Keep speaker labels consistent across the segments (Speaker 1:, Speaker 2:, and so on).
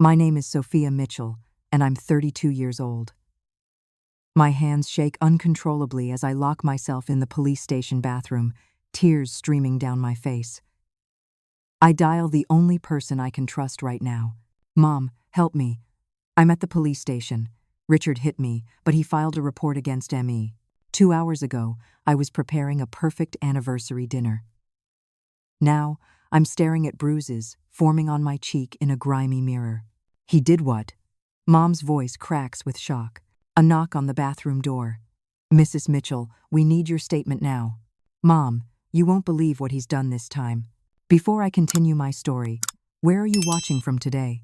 Speaker 1: My name is Sophia Mitchell, and I'm 32 years old. My hands shake uncontrollably as I lock myself in the police station bathroom, tears streaming down my face. I dial the only person I can trust right now. Mom, help me. I'm at the police station. Richard hit me, but he filed a report against me. 2 hours ago, I was preparing a perfect anniversary dinner. Now, I'm staring at bruises forming on my cheek in a grimy mirror. He did what? Mom's voice cracks with shock. A knock on the bathroom door. Mrs. Mitchell, we need your statement now. Mom, you won't believe what he's done this time. Before I continue my story, where are you watching from today?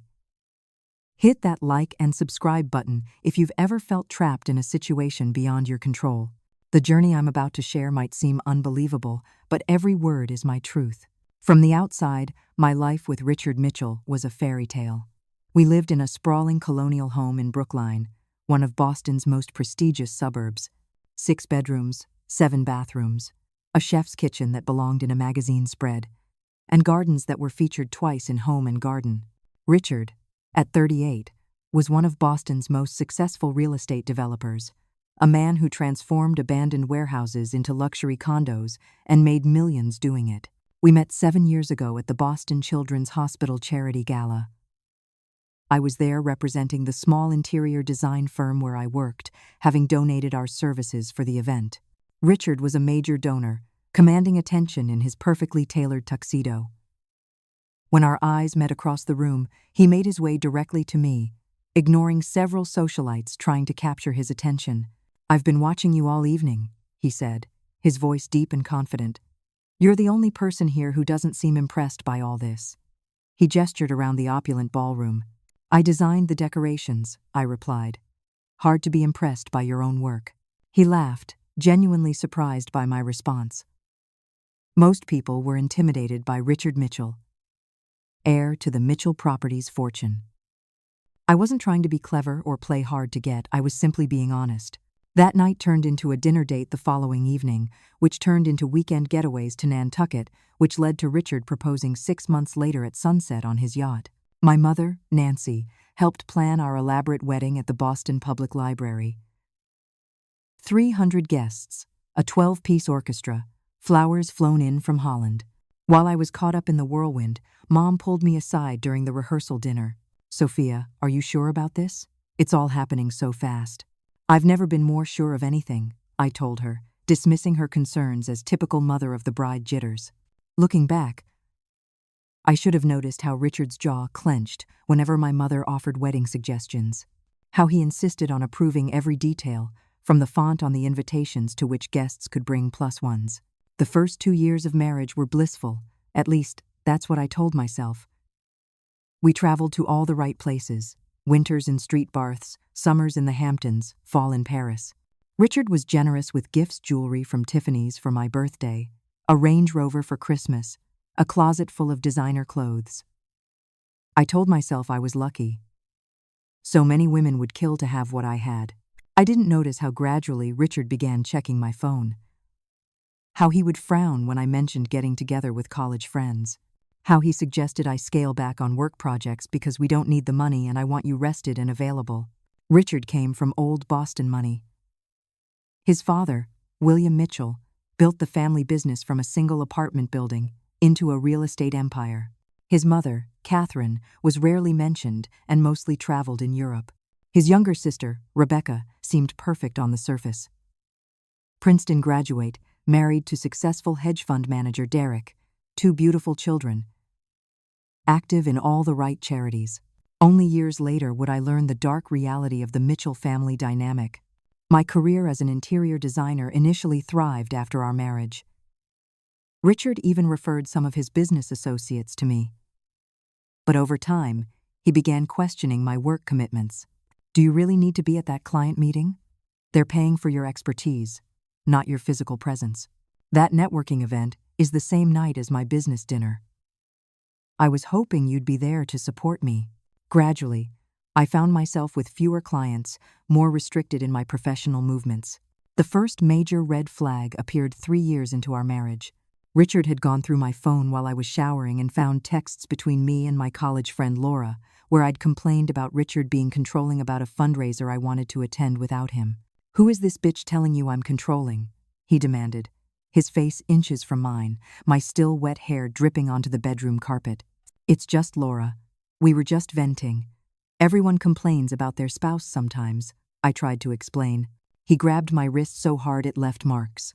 Speaker 1: Hit that like and subscribe button if you've ever felt trapped in a situation beyond your control. The journey I'm about to share might seem unbelievable, but every word is my truth. From the outside, my life with Richard Mitchell was a fairy tale. We lived in a sprawling colonial home in Brookline, one of Boston's most prestigious suburbs. 6 bedrooms, 7 bathrooms, a chef's kitchen that belonged in a magazine spread, and gardens that were featured twice in Home and Garden. Richard, at 38, was one of Boston's most successful real estate developers, a man who transformed abandoned warehouses into luxury condos and made millions doing it. We met 7 years ago at the Boston Children's Hospital Charity Gala. I was there representing the small interior design firm where I worked, having donated our services for the event. Richard was a major donor, commanding attention in his perfectly tailored tuxedo. When our eyes met across the room, he made his way directly to me, ignoring several socialites trying to capture his attention. "I've been watching you all evening," he said, his voice deep and confident. "You're the only person here who doesn't seem impressed by all this." He gestured around the opulent ballroom. "I designed the decorations," I replied. "Hard to be impressed by your own work." He laughed, genuinely surprised by my response. Most people were intimidated by Richard Mitchell, heir to the Mitchell Properties fortune. I wasn't trying to be clever or play hard to get, I was simply being honest. That night turned into a dinner date the following evening, which turned into weekend getaways to Nantucket, which led to Richard proposing 6 months later at sunset on his yacht. My mother, Nancy, helped plan our elaborate wedding at the Boston Public Library. 300 guests, a 12-piece orchestra, flowers flown in from Holland. While I was caught up in the whirlwind, Mom pulled me aside during the rehearsal dinner. "Sophia, are you sure about this? It's all happening so fast." "I've never been more sure of anything," I told her, dismissing her concerns as typical mother of the bride jitters. Looking back, I should have noticed how Richard's jaw clenched whenever my mother offered wedding suggestions, how he insisted on approving every detail, from the font on the invitations to which guests could bring +1s. The first 2 years of marriage were blissful, at least that's what I told myself. We traveled to all the right places, winters in street baths, summers in the Hamptons, fall in Paris. Richard was generous with gifts, jewelry from Tiffany's for my birthday, a Range Rover for Christmas, a closet full of designer clothes. I told myself I was lucky. So many women would kill to have what I had. I didn't notice how gradually Richard began checking my phone. How he would frown when I mentioned getting together with college friends. How he suggested I scale back on work projects because we don't need the money and I want you rested and available. Richard came from old Boston money. His father, William Mitchell, built the family business from a single apartment building into a real estate empire. His mother, Catherine, was rarely mentioned and mostly traveled in Europe. His younger sister, Rebecca, seemed perfect on the surface. Princeton graduate, married to successful hedge fund manager Derek, 2 beautiful children. Active in all the right charities. Only years later would I learn the dark reality of the Mitchell family dynamic. My career as an interior designer initially thrived after our marriage. Richard even referred some of his business associates to me. But over time, he began questioning my work commitments. "Do you really need to be at that client meeting? They're paying for your expertise, not your physical presence. That networking event is the same night as my business dinner. I was hoping you'd be there to support me." Gradually, I found myself with fewer clients, more restricted in my professional movements. The first major red flag appeared 3 years into our marriage. Richard had gone through my phone while I was showering and found texts between me and my college friend Laura, where I'd complained about Richard being controlling about a fundraiser I wanted to attend without him. "Who is this bitch telling you I'm controlling?" he demanded, his face inches from mine, my still wet hair dripping onto the bedroom carpet. "It's just Laura. We were just venting. Everyone complains about their spouse sometimes," I tried to explain. He grabbed my wrist so hard it left marks.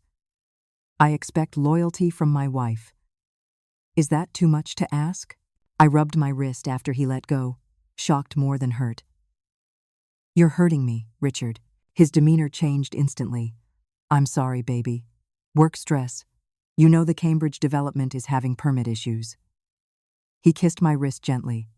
Speaker 1: "I expect loyalty from my wife. Is that too much to ask?" I rubbed my wrist after he let go, shocked more than hurt. "You're hurting me, Richard." His demeanor changed instantly. "I'm sorry, baby. Work stress. You know the Cambridge development is having permit issues." He kissed my wrist gently.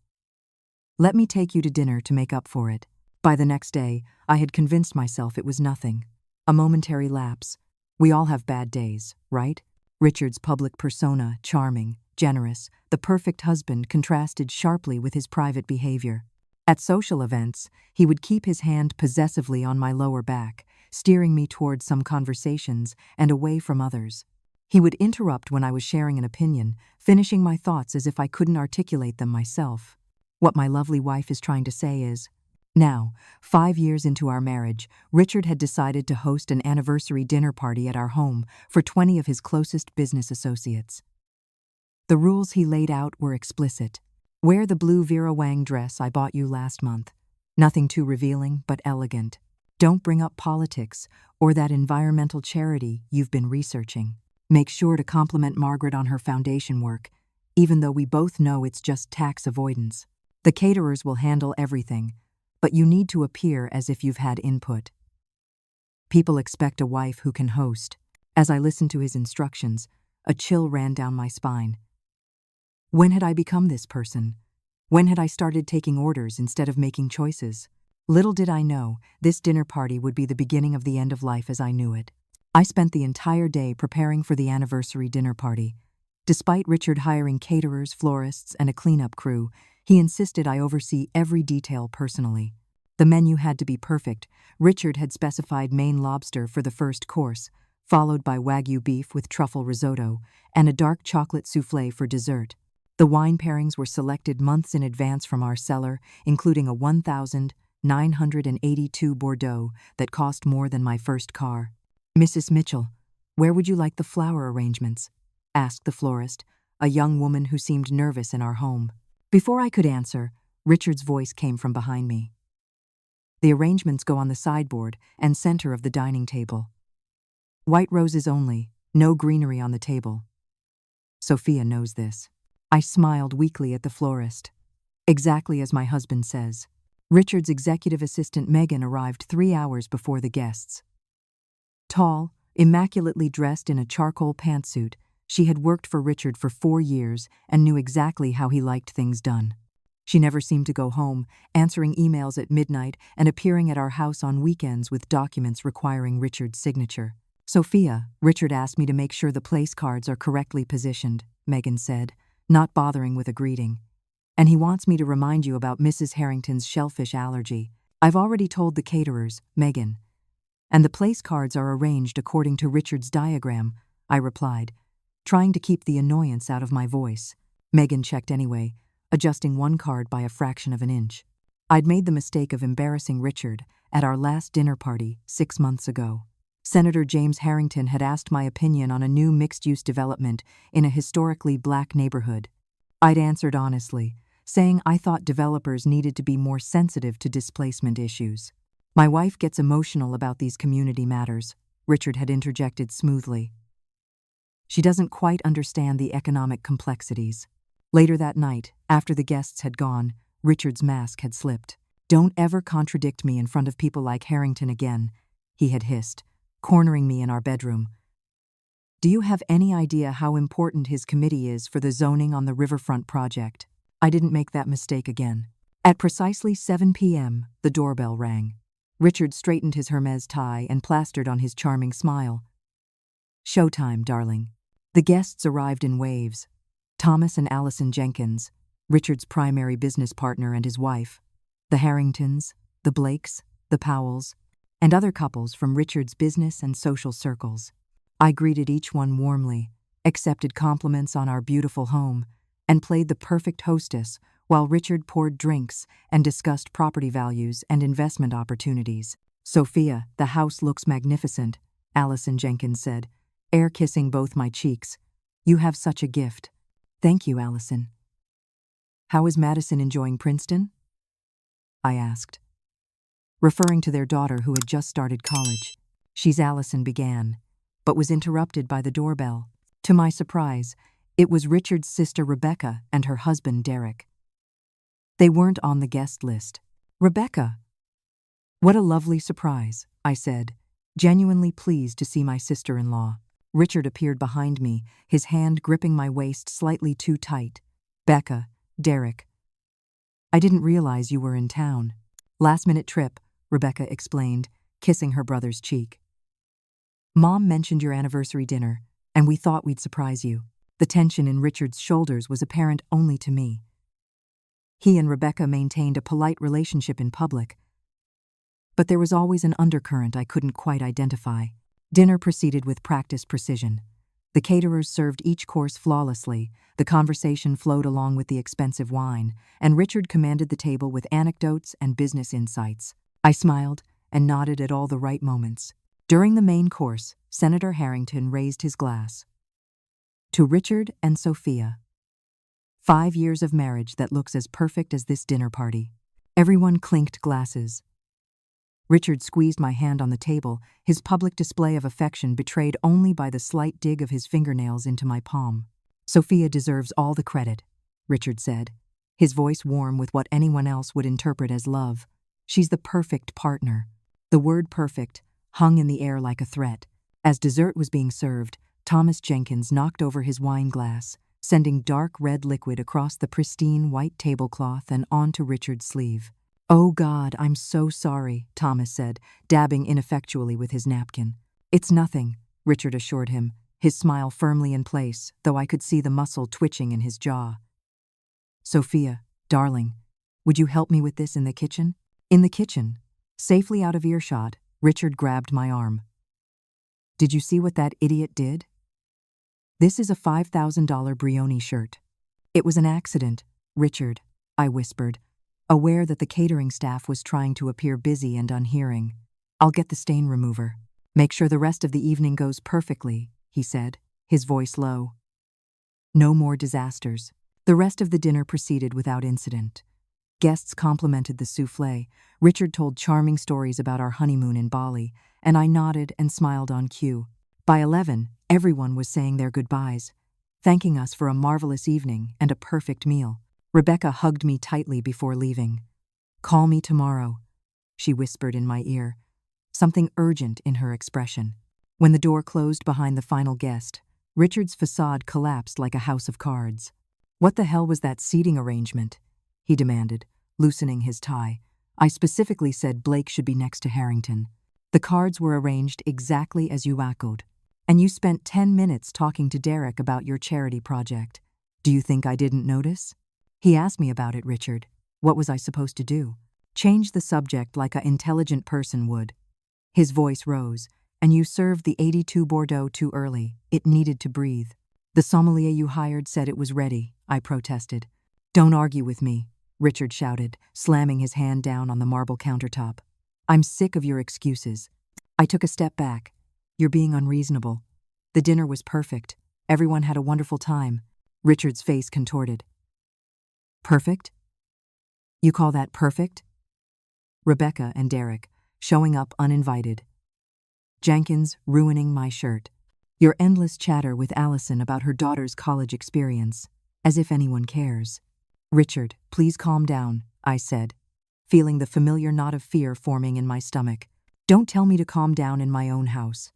Speaker 1: "Let me take you to dinner to make up for it." By the next day, I had convinced myself it was nothing. A momentary lapse. We all have bad days, right? Richard's public persona, charming, generous, the perfect husband, contrasted sharply with his private behavior. At social events, he would keep his hand possessively on my lower back, steering me toward some conversations and away from others. He would interrupt when I was sharing an opinion, finishing my thoughts as if I couldn't articulate them myself. What my lovely wife is trying to say is, now, 5 years into our marriage, Richard had decided to host an anniversary dinner party at our home for 20 of his closest business associates. The rules he laid out were explicit. Wear the blue Vera Wang dress I bought you last month. Nothing too revealing, but elegant. Don't bring up politics or that environmental charity you've been researching. Make sure to compliment Margaret on her foundation work, even though we both know it's just tax avoidance. The caterers will handle everything, but you need to appear as if you've had input. People expect a wife who can host. As I listened to his instructions, a chill ran down my spine. When had I become this person? When had I started taking orders instead of making choices? Little did I know, this dinner party would be the beginning of the end of life as I knew it. I spent the entire day preparing for the anniversary dinner party. Despite Richard hiring caterers, florists, and a cleanup crew, he insisted I oversee every detail personally. The menu had to be perfect. Richard had specified Maine lobster for the first course, followed by Wagyu beef with truffle risotto, and a dark chocolate soufflé for dessert. The wine pairings were selected months in advance from our cellar, including a 1,982 Bordeaux that cost more than my first car. "Mrs. Mitchell, where would you like the flower arrangements?" asked the florist, a young woman who seemed nervous in our home. Before I could answer, Richard's voice came from behind me. "The arrangements go on the sideboard and center of the dining table. White roses only, no greenery on the table. Sophia knows this." I smiled weakly at the florist. Exactly as my husband says. Richard's executive assistant Megan arrived 3 hours before the guests. Tall, immaculately dressed in a charcoal pantsuit, she had worked for Richard for 4 years and knew exactly how he liked things done. She never seemed to go home, answering emails at midnight and appearing at our house on weekends with documents requiring Richard's signature. "Sophia, Richard asked me to make sure the place cards are correctly positioned," Megan said, not bothering with a greeting. "And he wants me to remind you about Mrs. Harrington's shellfish allergy. I've already told the caterers, Megan. And the place cards are arranged according to Richard's diagram," I replied, trying to keep the annoyance out of my voice. Megan checked anyway, adjusting one card by a fraction of an inch. I'd made the mistake of embarrassing Richard at our last dinner party 6 months ago. Senator James Harrington had asked my opinion on a new mixed-use development in a historically black neighborhood. I'd answered honestly, saying I thought developers needed to be more sensitive to displacement issues. "My wife gets emotional about these community matters," Richard had interjected smoothly. "She doesn't quite understand the economic complexities." Later that night, after the guests had gone, Richard's mask had slipped. "Don't ever contradict me in front of people like Harrington again," he had hissed, cornering me in our bedroom. "Do you have any idea how important his committee is for the zoning on the riverfront project?" I didn't make that mistake again. At precisely 7 p.m., the doorbell rang. Richard straightened his Hermes tie and plastered on his charming smile. "Showtime, darling." The guests arrived in waves. Thomas and Allison Jenkins, Richard's primary business partner and his wife, the Harringtons, the Blakes, the Powells, and other couples from Richard's business and social circles. I greeted each one warmly, accepted compliments on our beautiful home, and played the perfect hostess while Richard poured drinks and discussed property values and investment opportunities. "Sophia, the house looks magnificent," Allison Jenkins said, air-kissing both my cheeks. "You have such a gift." "Thank you, Allison." "How is Madison enjoying Princeton?" I asked, referring to their daughter who had just started college. Allison began, but was interrupted by the doorbell. To my surprise, it was Richard's sister Rebecca and her husband Derek. They weren't on the guest list. "Rebecca!" "What a lovely surprise," I said, genuinely pleased to see my sister-in-law. Richard appeared behind me, his hand gripping my waist slightly too tight. "Becca, Derek. I didn't realize you were in town." "Last-minute trip," Rebecca explained, kissing her brother's cheek. "Mom mentioned your anniversary dinner, and we thought we'd surprise you." The tension in Richard's shoulders was apparent only to me. He and Rebecca maintained a polite relationship in public, but there was always an undercurrent I couldn't quite identify. Dinner proceeded with practiced precision. The caterers served each course flawlessly, the conversation flowed along with the expensive wine, and Richard commanded the table with anecdotes and business insights. I smiled and nodded at all the right moments. During the main course, Senator Harrington raised his glass. "To Richard and Sophia. 5 years of marriage that looks as perfect as this dinner party." Everyone clinked glasses. Richard squeezed my hand on the table, his public display of affection betrayed only by the slight dig of his fingernails into my palm. "Sophia deserves all the credit," Richard said, his voice warm with what anyone else would interpret as love. "She's the perfect partner." The word perfect hung in the air like a threat. As dessert was being served, Thomas Jenkins knocked over his wine glass, sending dark red liquid across the pristine white tablecloth and onto Richard's sleeve. "Oh God, I'm so sorry," Thomas said, dabbing ineffectually with his napkin. "It's nothing," Richard assured him, his smile firmly in place, though I could see the muscle twitching in his jaw. "Sophia, darling, would you help me with this in the kitchen?" In the kitchen, safely out of earshot, Richard grabbed my arm. "Did you see what that idiot did? This is a $5,000 Brioni shirt." "It was an accident, Richard," I whispered, aware that the catering staff was trying to appear busy and unhearing. "I'll get the stain remover. Make sure the rest of the evening goes perfectly," he said, his voice low. No more disasters. The rest of the dinner proceeded without incident. Guests complimented the soufflé. Richard told charming stories about our honeymoon in Bali, and I nodded and smiled on cue. By 11, everyone was saying their goodbyes, thanking us for a marvelous evening and a perfect meal. Rebecca hugged me tightly before leaving. "Call me tomorrow," she whispered in my ear, something urgent in her expression. When the door closed behind the final guest, Richard's facade collapsed like a house of cards. "What the hell was that seating arrangement?" he demanded, loosening his tie. "I specifically said Blake should be next to Harrington. The cards were arranged exactly as you echoed. And you spent 10 minutes talking to Derek about your charity project. Do you think I didn't notice?" "He asked me about it, Richard. What was I supposed to do? Change the subject like an intelligent person would." His voice rose. "And you served the 82 Bordeaux too early. It needed to breathe." "The sommelier you hired said it was ready," I protested. "Don't argue with me," Richard shouted, slamming his hand down on the marble countertop. "I'm sick of your excuses." I took a step back. "You're being unreasonable. The dinner was perfect. Everyone had a wonderful time." Richard's face contorted. "Perfect? You call that perfect?" Rebecca and Derek, showing up uninvited. Jenkins ruining my shirt. Your endless chatter with Allison about her daughter's college experience, as if anyone cares. "Richard, please calm down," I said, feeling the familiar knot of fear forming in my stomach. "Don't tell me to calm down in my own house."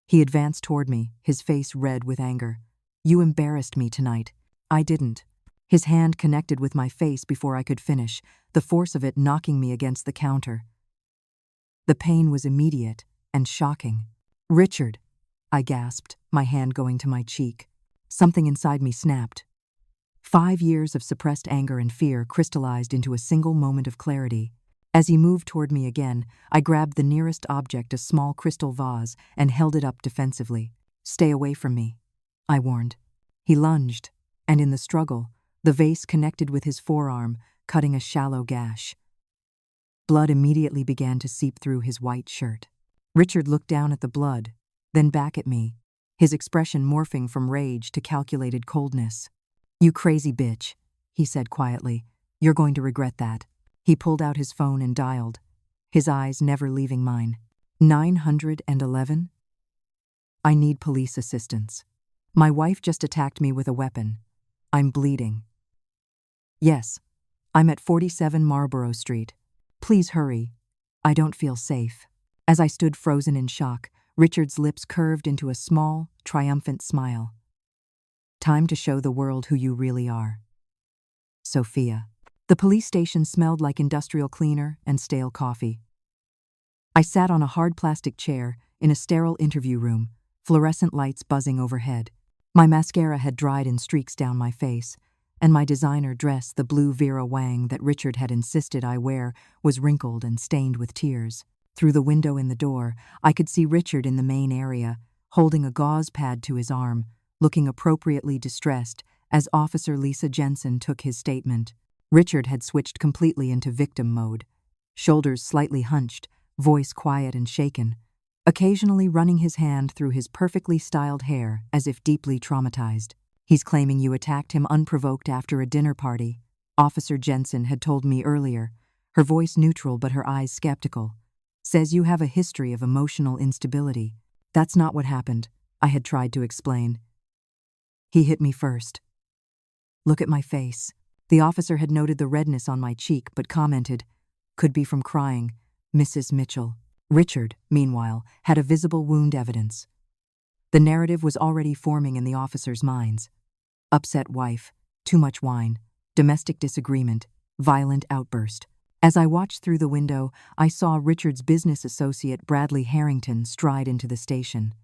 Speaker 1: He advanced toward me, his face red with anger. "You embarrassed me tonight." I didn't. His hand connected with my face before I could finish, the force of it knocking me against the counter. The pain was immediate and shocking. "Richard," I gasped, my hand going to my cheek. Something inside me snapped. 5 years of suppressed anger and fear crystallized into a single moment of clarity. As he moved toward me again, I grabbed the nearest object, a small crystal vase, and held it up defensively. "Stay away from me," I warned. He lunged, and in the struggle, The vase connected with his forearm, cutting a shallow gash. Blood immediately began to seep through his white shirt. Richard looked down at the blood, then back at me, his expression morphing from rage to calculated coldness. "You crazy bitch," he said quietly. "You're going to regret that." He pulled out his phone and dialed, his eyes never leaving mine. 911? "I need police assistance. My wife just attacked me with a weapon. I'm bleeding." "Yes, I'm at 47 Marlborough Street. Please hurry. I don't feel safe." As I stood frozen in shock, Richard's lips curved into a small, triumphant smile. "Time to show the world who you really are." Sophia. The police station smelled like industrial cleaner and stale coffee. I sat on a hard plastic chair in a sterile interview room, fluorescent lights buzzing overhead. My mascara had dried in streaks down my face, and my designer dress, the blue Vera Wang that Richard had insisted I wear, was wrinkled and stained with tears. Through the window in the door, I could see Richard in the main area, holding a gauze pad to his arm, looking appropriately distressed as Officer Lisa Jensen took his statement. Richard had switched completely into victim mode, shoulders slightly hunched, voice quiet and shaken, occasionally running his hand through his perfectly styled hair as if deeply traumatized. "He's claiming you attacked him unprovoked after a dinner party," Officer Jensen had told me earlier, her voice neutral but her eyes skeptical. "Says you have a history of emotional instability." "That's not what happened," I had tried to explain. "He hit me first." "Look at my face." The officer had noted the redness on my cheek but commented, "Could be from crying, Mrs. Mitchell." Richard, meanwhile, had a visible wound evidence. The narrative was already forming in the officers' minds. Upset wife, too much wine, domestic disagreement, violent outburst. As I watched through the window, I saw Richard's business associate Bradley Harrington stride into the station.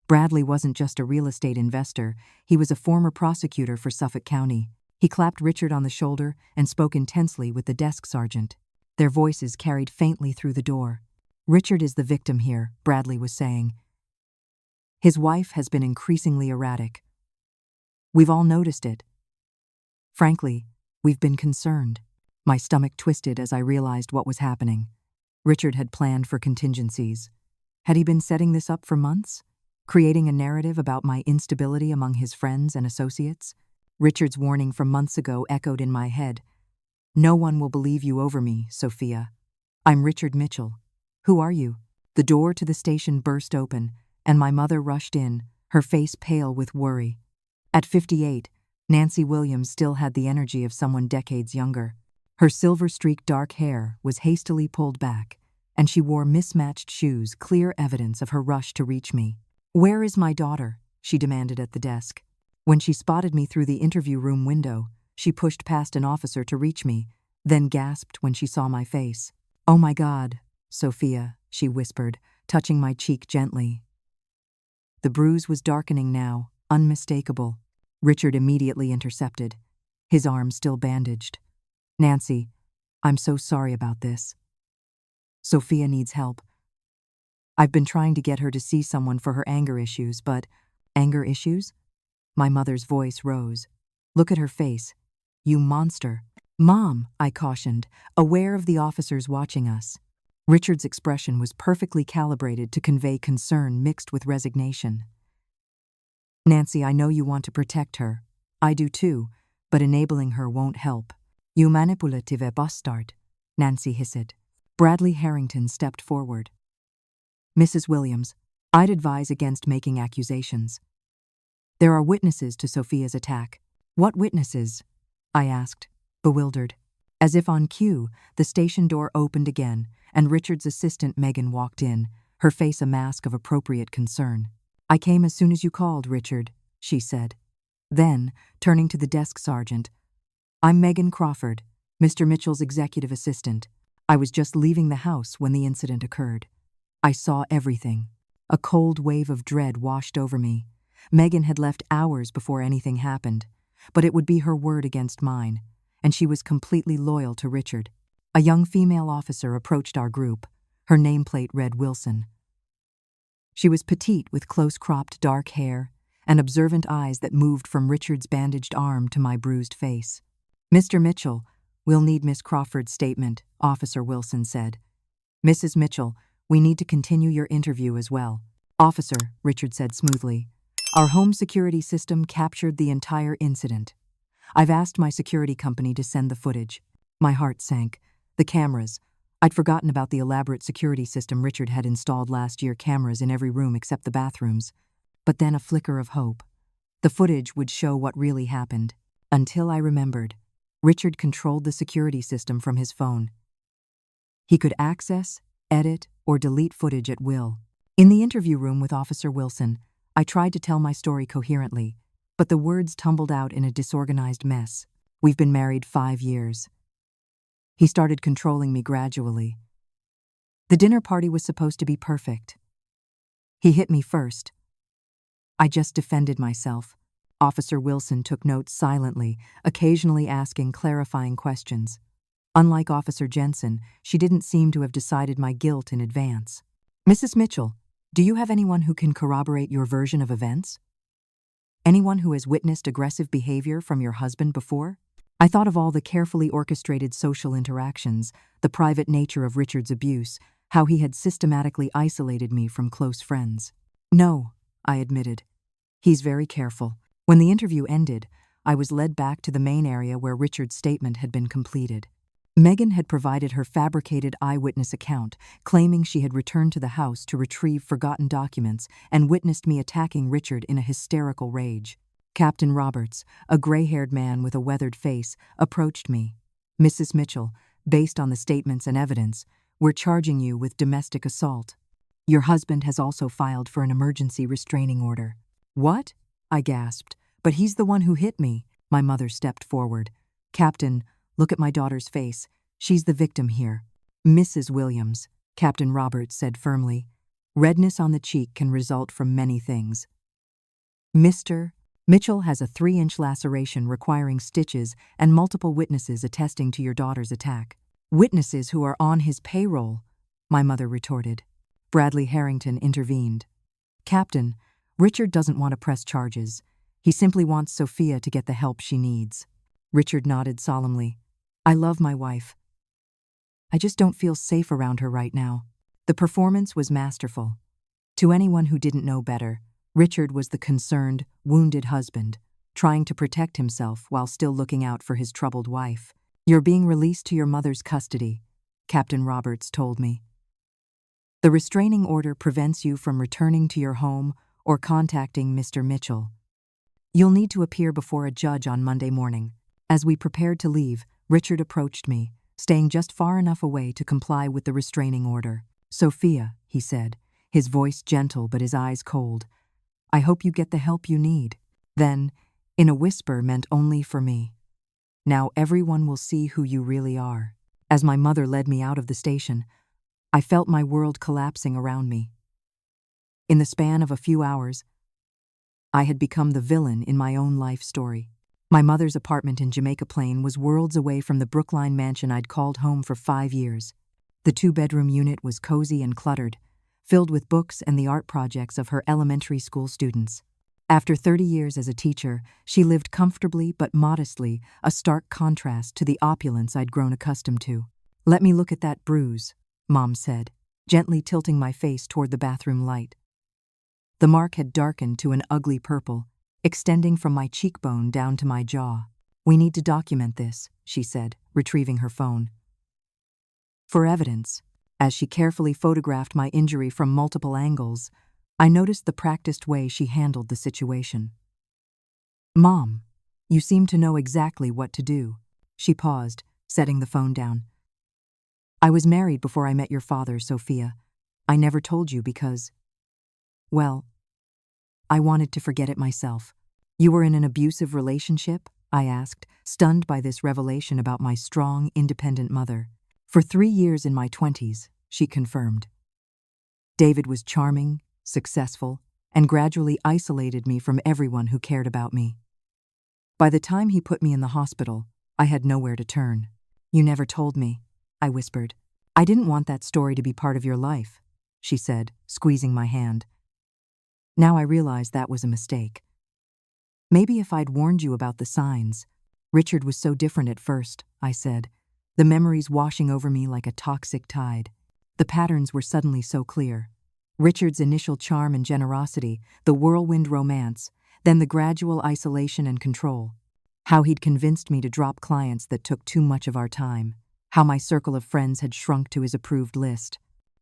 Speaker 1: Bradley wasn't just a real estate investor, he was a former prosecutor for Suffolk County. He clapped Richard on the shoulder and spoke intensely with the desk sergeant. Their voices carried faintly through the door. "Richard is the victim here," Bradley was saying. "His wife has been increasingly erratic. We've all noticed it. Frankly, we've been concerned." My stomach twisted as I realized what was happening. Richard had planned for contingencies. Had he been setting this up for months? Creating a narrative about my instability among his friends and associates? Richard's warning from months ago echoed in my head. "No one will believe you over me, Sophia. I'm Richard Mitchell. Who are you?" The door to the station burst open, and my mother rushed in, her face pale with worry. At 58, Nancy Williams still had the energy of someone decades younger. Her silver-streaked dark hair was hastily pulled back, and she wore mismatched shoes, clear evidence of her rush to reach me. "Where is my daughter?" she demanded at the desk. When she spotted me through the interview room window, she pushed past an officer to reach me, then gasped when she saw my face. "Oh my God, Sophia," she whispered, touching my cheek gently. The bruise was darkening now, unmistakable. Richard immediately intercepted, his arm still bandaged. "Nancy, I'm so sorry about this. Sophia needs help. I've been trying to get her to see someone for her anger issues, but..." "Anger issues?" My mother's voice rose. "Look at her face. You monster." "Mom," I cautioned, aware of the officers watching us. Richard's expression was perfectly calibrated to convey concern mixed with resignation. "Nancy, I know you want to protect her. I do too, but enabling her won't help." "You manipulative bastard," Nancy hissed. Bradley Harrington stepped forward. "Mrs. Williams, I'd advise against making accusations. There are witnesses to Sophia's attack." "What witnesses?" I asked, bewildered. As if on cue, the station door opened again, and Richard's assistant Megan walked in, her face a mask of appropriate concern. "I came as soon as you called, Richard," she said. Then, turning to the desk sergeant, "I'm Megan Crawford, Mr. Mitchell's executive assistant. I was just leaving the house when the incident occurred." I saw everything. A cold wave of dread washed over me. Megan had left hours before anything happened, but it would be her word against mine, and she was completely loyal to Richard. A young female officer approached our group. Her nameplate read Wilson. She was petite with close-cropped dark hair, and observant eyes that moved from Richard's bandaged arm to my bruised face. "Mr. Mitchell, we'll need Miss Crawford's statement," Officer Wilson said. "Mrs. Mitchell, we need to continue your interview as well." "Officer," Richard said smoothly, "our home security system captured the entire incident. I've asked my security company to send the footage." My heart sank. The cameras. I'd forgotten about the elaborate security system Richard had installed last year, cameras in every room except the bathrooms. But then a flicker of hope. The footage would show what really happened. Until I remembered, Richard controlled the security system from his phone. He could access, edit, or delete footage at will. In the interview room with Officer Wilson, I tried to tell my story coherently, but the words tumbled out in a disorganized mess. "We've been married 5 years. He started controlling me gradually. The dinner party was supposed to be perfect. He hit me first. I just defended myself." Officer Wilson took notes silently, occasionally asking clarifying questions. Unlike Officer Jensen, she didn't seem to have decided my guilt in advance. "Mrs. Mitchell, do you have anyone who can corroborate your version of events? Anyone who has witnessed aggressive behavior from your husband before?" I thought of all the carefully orchestrated social interactions, the private nature of Richard's abuse, how he had systematically isolated me from close friends. "No," I admitted. "He's very careful." When the interview ended, I was led back to the main area where Richard's statement had been completed. Megan had provided her fabricated eyewitness account, claiming she had returned to the house to retrieve forgotten documents and witnessed me attacking Richard in a hysterical rage. Captain Roberts, a gray-haired man with a weathered face, approached me. "Mrs. Mitchell, based on the statements and evidence, we're charging you with domestic assault. Your husband has also filed for an emergency restraining order." "What?" I gasped. "But he's the one who hit me." My mother stepped forward. "Captain, look at my daughter's face. She's the victim here." "Mrs. Williams," Captain Roberts said firmly, "redness on the cheek can result from many things. Mr. Mitchell has a 3-inch laceration requiring stitches and multiple witnesses attesting to your daughter's attack." "Witnesses who are on his payroll," my mother retorted. Bradley Harrington intervened. "Captain, Richard doesn't want to press charges. He simply wants Sophia to get the help she needs." Richard nodded solemnly. "I love my wife. I just don't feel safe around her right now." The performance was masterful. To anyone who didn't know better, Richard was the concerned, wounded husband, trying to protect himself while still looking out for his troubled wife. "You're being released to your mother's custody," Captain Roberts told me. "The restraining order prevents you from returning to your home or contacting Mr. Mitchell. You'll need to appear before a judge on Monday morning." As we prepared to leave, Richard approached me, staying just far enough away to comply with the restraining order. "Sophia," he said, his voice gentle but his eyes cold, "I hope you get the help you need." Then, in a whisper meant only for me, "Now everyone will see who you really are." As my mother led me out of the station, I felt my world collapsing around me. In the span of a few hours, I had become the villain in my own life story. My mother's apartment in Jamaica Plain was worlds away from the Brookline mansion I'd called home for 5 years. The 2-bedroom unit was cozy and cluttered, filled with books and the art projects of her elementary school students. After 30 years as a teacher, she lived comfortably but modestly, a stark contrast to the opulence I'd grown accustomed to. "Let me look at that bruise," Mom said, gently tilting my face toward the bathroom light. The mark had darkened to an ugly purple, extending from my cheekbone down to my jaw. "We need to document this," she said, retrieving her phone. "For evidence." As she carefully photographed my injury from multiple angles, I noticed the practiced way she handled the situation. "Mom, you seem to know exactly what to do." She paused, setting the phone down. "I was married before I met your father, Sophia. I never told you because, well, I wanted to forget it myself." "You were in an abusive relationship?" I asked, stunned by this revelation about my strong, independent mother. "For 3 years in my 20s, she confirmed. David was charming, successful, and gradually isolated me from everyone who cared about me. By the time he put me in the hospital, I had nowhere to turn." "You never told me," I whispered. "I didn't want that story to be part of your life," she said, squeezing my hand. Now I realized that was a mistake. Maybe if I'd warned you about the signs. Richard was so different at first, I said, the memories washing over me like a toxic tide. The patterns were suddenly so clear. Richard's initial charm and generosity, the whirlwind romance, then the gradual isolation and control. How he'd convinced me to drop clients that took too much of our time. How my circle of friends had shrunk to his approved list.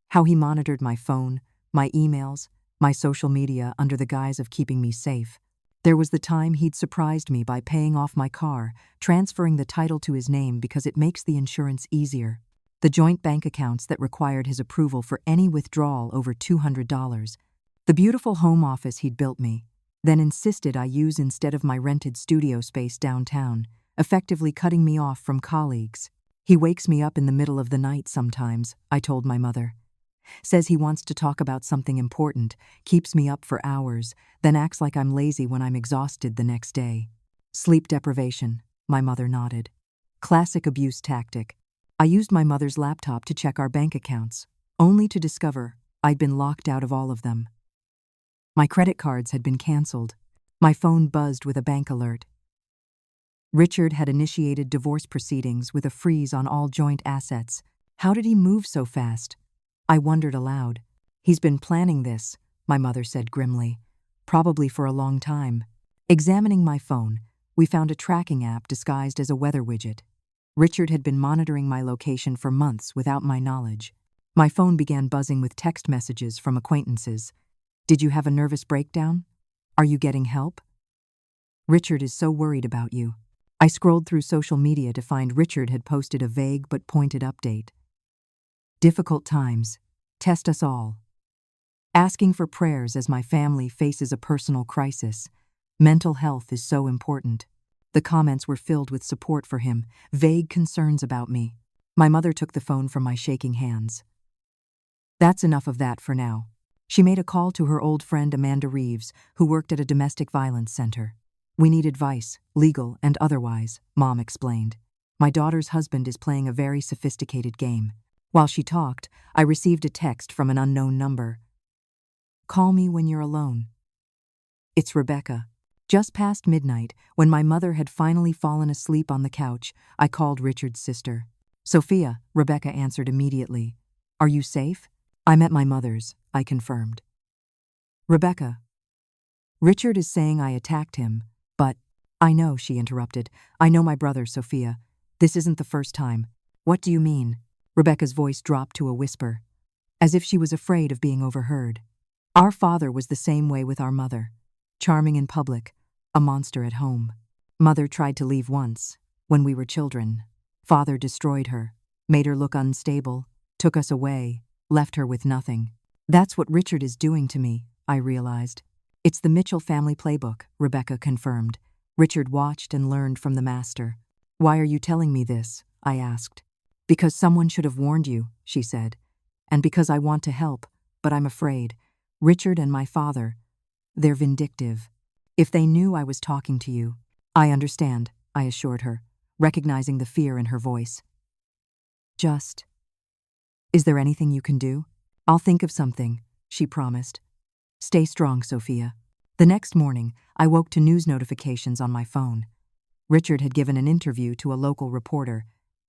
Speaker 1: How he monitored my phone, my emails, my social media under the guise of keeping me safe. There was the time he'd surprised me by paying off my car, transferring the title to his name because it makes the insurance easier. The joint bank accounts that required his approval for any withdrawal over $200. The beautiful home office he'd built me, then insisted I use instead of my rented studio space downtown, effectively cutting me off from colleagues. He wakes me up in the middle of the night sometimes, I told my mother. Says he wants to talk about something important, keeps me up for hours, then acts like I'm lazy when I'm exhausted the next day. Sleep deprivation, my mother nodded. Classic abuse tactic. I used my mother's laptop to check our bank accounts, only to discover I'd been locked out of all of them. My credit cards had been canceled. My phone buzzed with a bank alert. Richard had initiated divorce proceedings with a freeze on all joint assets. How did he move so fast? I wondered aloud. He's been planning this, my mother said grimly. Probably for a long time. Examining my phone, we found a tracking app disguised as a weather widget. Richard had been monitoring my location for months without my knowledge. My phone began buzzing with text messages from acquaintances. Did you have a nervous breakdown? Are you getting help? Richard is so worried about you. I scrolled through social media to find Richard had posted a vague but pointed update. Difficult times. Test us all. Asking for prayers as my family faces a personal crisis. Mental health is so important. The comments were filled with support for him, vague concerns about me. My mother took the phone from my shaking hands. That's enough of that for now. She made a call to her old friend Amanda Reeves, who worked at a domestic violence center. We need advice, legal and otherwise, Mom explained. My daughter's husband is playing a very sophisticated game. While she talked, I received a text from an unknown number. Call me when you're alone. It's Rebecca. Just past midnight, when my mother had finally fallen asleep on the couch, I called Richard's sister. Sophia, Rebecca answered immediately. Are you safe? I'm at my mother's, I confirmed. Rebecca. Richard is saying I attacked him, but I know, she interrupted. I know my brother, Sophia. This isn't the first time. What do you mean? Rebecca's voice dropped to a whisper, as if she was afraid of being overheard. Our father was the same way with our mother. Charming in public, a monster at home. Mother tried to leave once, when we were children. Father destroyed her, made her look unstable, took us away, left her with nothing. That's what Richard is doing to me, I realized. It's the Mitchell family playbook, Rebecca confirmed. Richard watched and learned from the master. Why are you telling me this? I asked. Because someone should have warned you, she said. And because I want to help, but I'm afraid. Richard and my father, they're vindictive. If they knew I was talking to you. I understand, I assured her, recognizing the fear in her voice. Is there anything you can do? I'll think of something, she promised. Stay strong, Sophia. The next morning, I woke to news notifications on my phone. Richard had given an interview to a local reporter.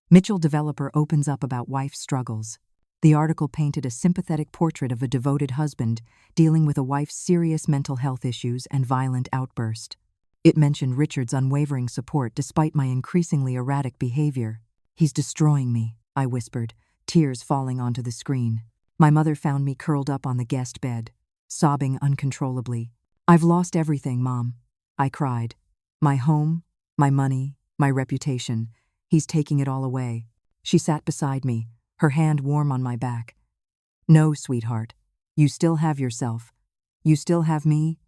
Speaker 1: Mitchell developer opens up about wife's struggles. The article painted a sympathetic portrait of a devoted husband dealing with a wife's serious mental health issues and violent outburst. It mentioned Richard's unwavering support despite my increasingly erratic behavior. He's destroying me, I whispered, tears falling onto the screen. My mother found me curled up on the guest bed, sobbing uncontrollably. I've lost everything, Mom, I cried. My home, my money, my reputation. He's taking it all away. She sat beside me, her hand warm on my back. No, sweetheart. You still have yourself. You still have me.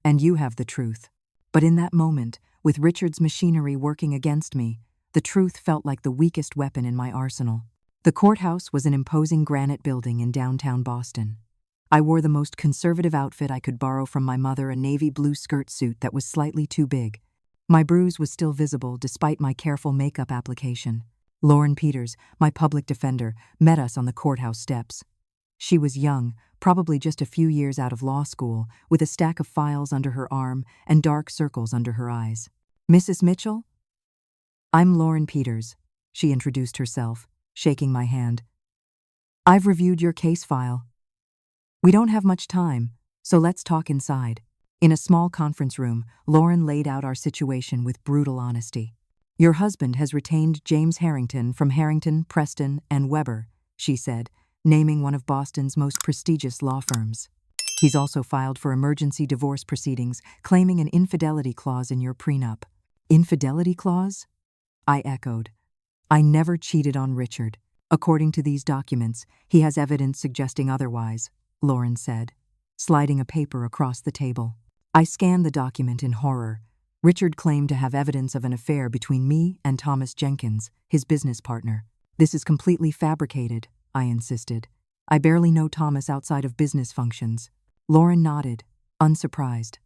Speaker 1: And you have the truth. But in that moment, with Richard's machinery working against me, the truth felt like the weakest weapon in my arsenal. The courthouse was an imposing granite building in downtown Boston. I wore the most conservative outfit I could borrow from my mother, a navy blue skirt suit that was slightly too big. My bruise was still visible despite my careful makeup application. Lauren Peters, my public defender, met us on the courthouse steps. She was young, probably just a few years out of law school, with a stack of files under her arm and dark circles under her eyes. "Mrs. Mitchell?" "I'm Lauren Peters," she introduced herself, shaking my hand. "I've reviewed your case file. We don't have much time, so let's talk inside." In a small conference room, Lauren laid out our situation with brutal honesty. "Your husband has retained James Harrington from Harrington, Preston, and Weber," she said, naming one of Boston's most prestigious law firms. "He's also filed for emergency divorce proceedings, claiming an infidelity clause in your prenup." "Infidelity clause?" I echoed. "I never cheated on Richard. According to these documents, he has evidence suggesting otherwise," Lauren said, sliding a paper across the table. I scanned the document in horror. Richard claimed to have evidence of an affair between me and Thomas Jenkins, his business partner. "This is completely fabricated," I insisted. "I barely know Thomas outside of business functions." Lauren nodded, unsurprised.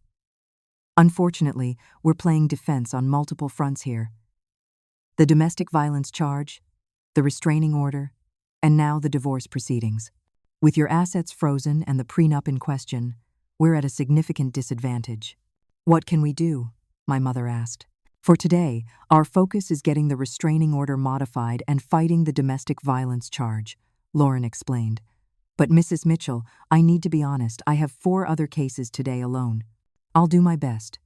Speaker 1: "Unfortunately, we're playing defense on multiple fronts here. The domestic violence charge, the restraining order, and now the divorce proceedings. With your assets frozen and the prenup in question, we're at a significant disadvantage." "What can we do?" my mother asked. "For today, our focus is getting the restraining order modified and fighting the domestic violence charge," Lauren explained. "But Mrs. Mitchell, I need to be honest, I have 4 other cases today alone. I'll do my best,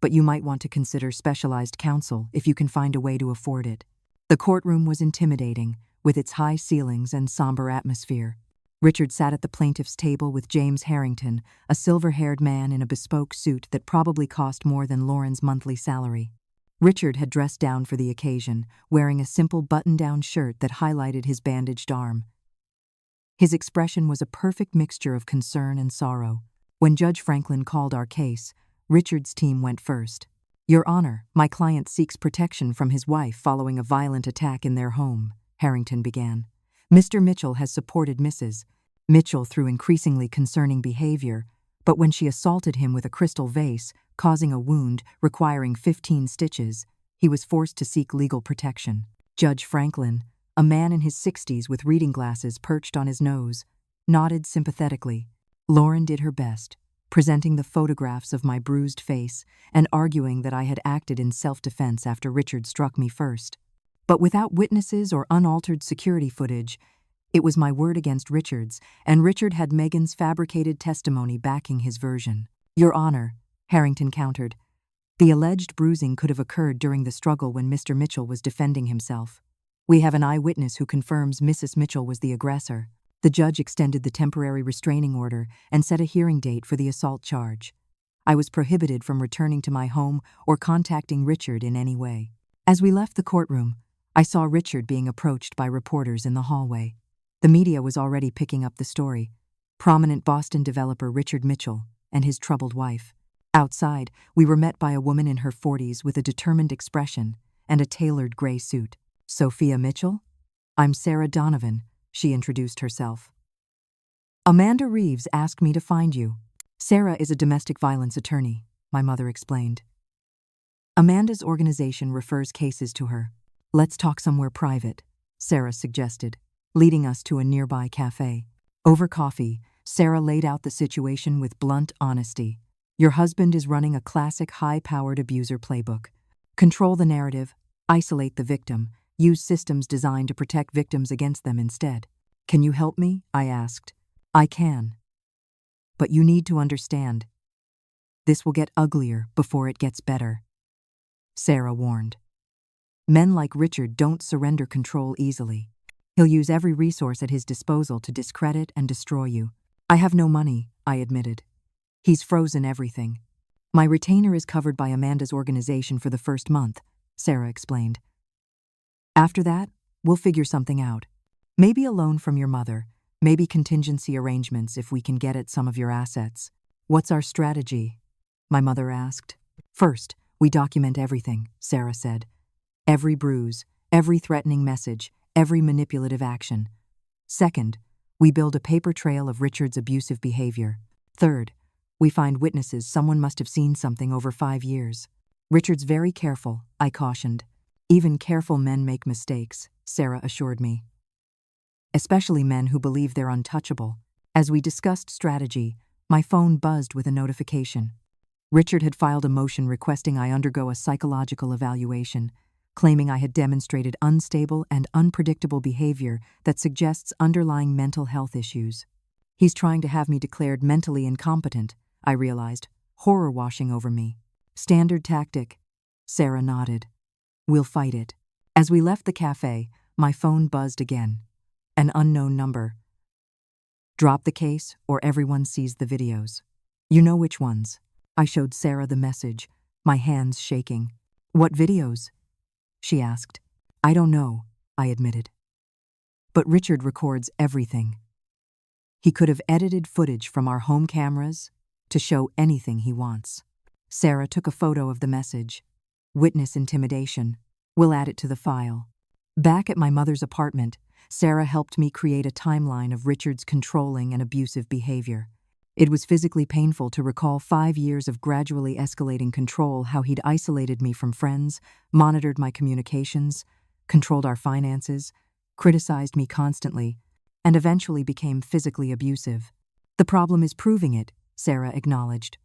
Speaker 1: but you might want to consider specialized counsel if you can find a way to afford it." The courtroom was intimidating, with its high ceilings and somber atmosphere. Richard sat at the plaintiff's table with James Harrington, a silver-haired man in a bespoke suit that probably cost more than Lauren's monthly salary. Richard had dressed down for the occasion, wearing a simple button-down shirt that highlighted his bandaged arm. His expression was a perfect mixture of concern and sorrow. When Judge Franklin called our case, Richard's team went first. "Your Honor, my client seeks protection from his wife following a violent attack in their home," Harrington began. "Mr. Mitchell has supported Mrs. Mitchell through increasingly concerning behavior, but when she assaulted him with a crystal vase, causing a wound requiring 15 stitches, he was forced to seek legal protection." Judge Franklin, a man in his 60s with reading glasses perched on his nose, nodded sympathetically. Lauren did her best, presenting the photographs of my bruised face and arguing that I had acted in self-defense after Richard struck me first. But without witnesses or unaltered security footage, it was my word against Richard's, and Richard had Megan's fabricated testimony backing his version. "Your Honor," Harrington countered, "the alleged bruising could have occurred during the struggle when Mr. Mitchell was defending himself. We have an eyewitness who confirms Mrs. Mitchell was the aggressor." The judge extended the temporary restraining order and set a hearing date for the assault charge. I was prohibited from returning to my home or contacting Richard in any way. As we left the courtroom, I saw Richard being approached by reporters in the hallway. The media was already picking up the story. Prominent Boston developer Richard Mitchell and his troubled wife. Outside, we were met by a woman in her 40s with a determined expression and a tailored gray suit. "Sophia Mitchell? I'm Sarah Donovan," she introduced herself. "Amanda Reeves asked me to find you." "Sarah is a domestic violence attorney," my mother explained. "Amanda's organization refers cases to her." "Let's talk somewhere private," Sarah suggested, leading us to a nearby cafe. Over coffee, Sarah laid out the situation with blunt honesty. "Your husband is running a classic high-powered abuser playbook. Control the narrative, isolate the victim, use systems designed to protect victims against them instead." "Can you help me?" I asked. "I can. But you need to understand. This will get uglier before it gets better," Sarah warned. "Men like Richard don't surrender control easily. He'll use every resource at his disposal to discredit and destroy you." "I have no money," I admitted. "He's frozen everything. My retainer is covered by Amanda's organization for the first month," Sarah explained. "After that, we'll figure something out. Maybe a loan from your mother, maybe contingency arrangements if we can get at some of your assets." "What's our strategy?" my mother asked. "First, we document everything," Sarah said. "Every bruise, every threatening message, every manipulative action. Second, we build a paper trail of Richard's abusive behavior. Third, we find witnesses someone must have seen something over 5 years. Richard's very careful," I cautioned. "Even careful men make mistakes," Sarah assured me. "Especially men who believe they're untouchable." As we discussed strategy, my phone buzzed with a notification. Richard had filed a motion requesting I undergo a psychological evaluation, claiming I had demonstrated unstable and unpredictable behavior that suggests underlying mental health issues. He's trying to have me declared mentally incompetent, I realized, horror washing over me. Standard tactic. Sarah nodded. We'll fight it. As we left the cafe, my phone buzzed again. An unknown number. Drop the case or everyone sees the videos. You know which ones. I showed Sarah the message, my hands shaking. What videos? She asked. I don't know, I admitted. But Richard records everything. He could have edited footage from our home cameras to show anything he wants. Sarah took a photo of the message. Witness intimidation. We'll add it to the file. Back at my mother's apartment, Sarah helped me create a timeline of Richard's controlling and abusive behavior. It was physically painful to recall 5 years of gradually escalating control, how he'd isolated me from friends, monitored my communications, controlled our finances, criticized me constantly, and eventually became physically abusive. The problem is proving it, Sarah acknowledged.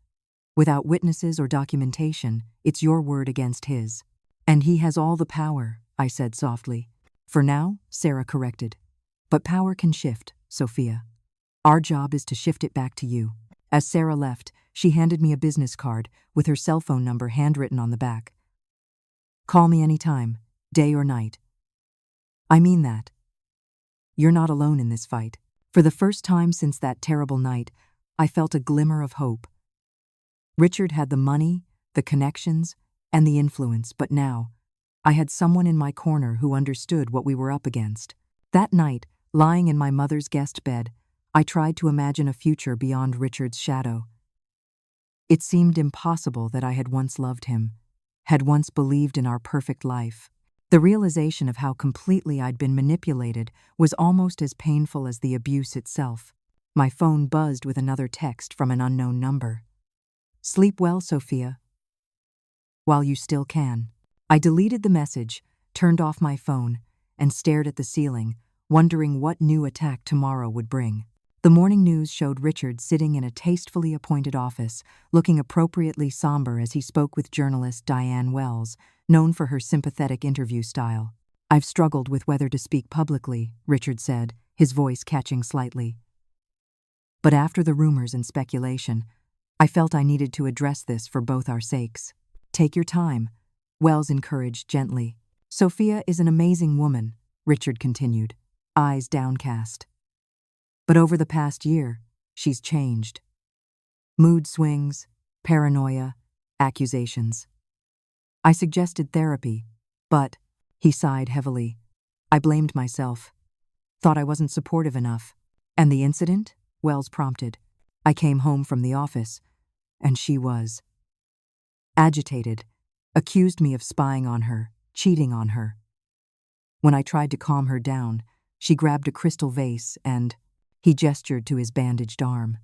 Speaker 1: Without witnesses or documentation, it's your word against his. And he has all the power, I said softly. For now, Sarah corrected. But power can shift, Sophia. Our job is to shift it back to you. As Sarah left, she handed me a business card with her cell phone number handwritten on the back. Call me anytime, day or night. I mean that. You're not alone in this fight. For the first time since that terrible night, I felt a glimmer of hope. Richard had the money, the connections, and the influence, but now, I had someone in my corner who understood what we were up against. That night, lying in my mother's guest bed, I tried to imagine a future beyond Richard's shadow. It seemed impossible that I had once loved him, had once believed in our perfect life. The realization of how completely I'd been manipulated was almost as painful as the abuse itself. My phone buzzed with another text from an unknown number. Sleep well, Sophia. While you still can. I deleted the message, turned off my phone, and stared at the ceiling, wondering what new attack tomorrow would bring. The morning news showed Richard sitting in a tastefully appointed office, looking appropriately somber as he spoke with journalist Diane Wells, known for her sympathetic interview style. I've struggled with whether to speak publicly, Richard said, his voice catching slightly. But after the rumors and speculation, I felt I needed to address this for both our sakes. Take your time, Wells encouraged gently. Sophia is an amazing woman, Richard continued, eyes downcast. But over the past year, she's changed. Mood swings, paranoia, accusations. I suggested therapy, but, he sighed heavily, I blamed myself. Thought I wasn't supportive enough. And the incident? Wells prompted. I came home from the office, and she was agitated, accused me of spying on her, cheating on her. When I tried to calm her down, she grabbed a crystal vase and he gestured to his bandaged arm.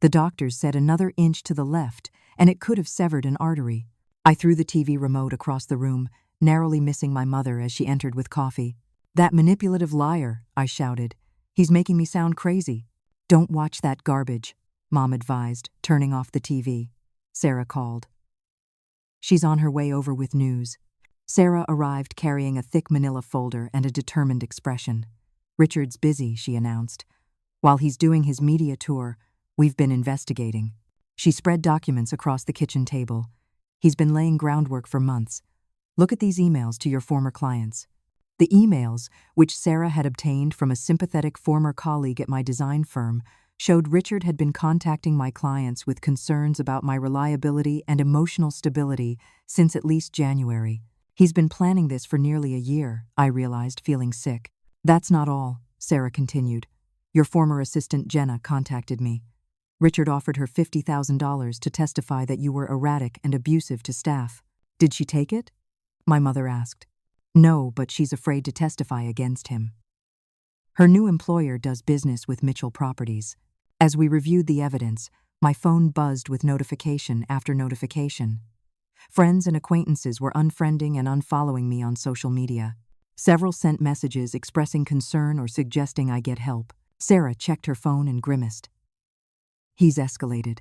Speaker 1: The doctors said another inch to the left, and it could have severed an artery. I threw the TV remote across the room, narrowly missing my mother as she entered with coffee. That manipulative liar, I shouted. He's making me sound crazy. Don't watch that garbage, Mom advised, turning off the TV. Sarah called. She's on her way over with news. Sarah arrived carrying a thick manila folder and a determined expression. Richard's busy, she announced. While he's doing his media tour, we've been investigating. She spread documents across the kitchen table. He's been laying groundwork for months. Look at these emails to your former clients. The emails, which Sarah had obtained from a sympathetic former colleague at my design firm, showed Richard had been contacting my clients with concerns about my reliability and emotional stability since at least January. He's been planning this for nearly a year, I realized, feeling sick. That's not all, Sarah continued. Your former assistant Jenna contacted me. Richard offered her $50,000 to testify that you were erratic and abusive to staff. Did she take it? My mother asked. No, but she's afraid to testify against him. Her new employer does business with Mitchell Properties. As we reviewed the evidence, my phone buzzed with notification after notification. Friends and acquaintances were unfriending and unfollowing me on social media. Several sent messages expressing concern or suggesting I get help. Sarah checked her phone and grimaced. He's escalated.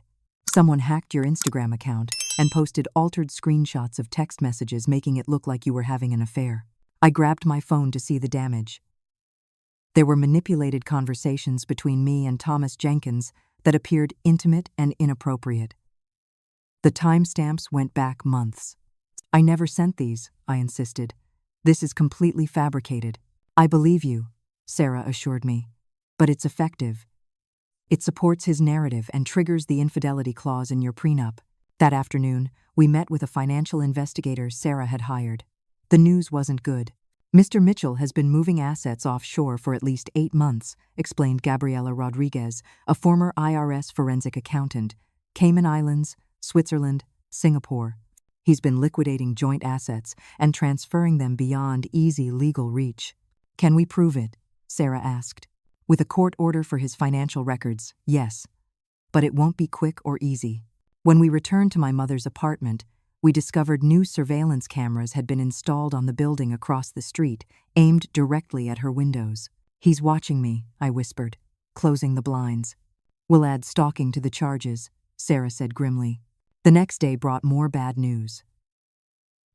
Speaker 1: Someone hacked your Instagram account and posted altered screenshots of text messages making it look like you were having an affair. I grabbed my phone to see the damage. There were manipulated conversations between me and Thomas Jenkins that appeared intimate and inappropriate. The timestamps went back months. I never sent these, I insisted. This is completely fabricated. I believe you, Sarah assured me. But it's effective. It supports his narrative and triggers the infidelity clause in your prenup. That afternoon, we met with a financial investigator Sarah had hired. The news wasn't good. Mr. Mitchell has been moving assets offshore for at least 8 months, explained Gabriela Rodriguez, a former IRS forensic accountant. Cayman Islands, Switzerland, Singapore. He's been liquidating joint assets and transferring them beyond easy legal reach. Can we prove it? Sarah asked. With a court order for his financial records, yes. But it won't be quick or easy. When we returned to my mother's apartment, we discovered new surveillance cameras had been installed on the building across the street, aimed directly at her windows. He's watching me, I whispered, closing the blinds. We'll add stalking to the charges, Sarah said grimly. The next day brought more bad news.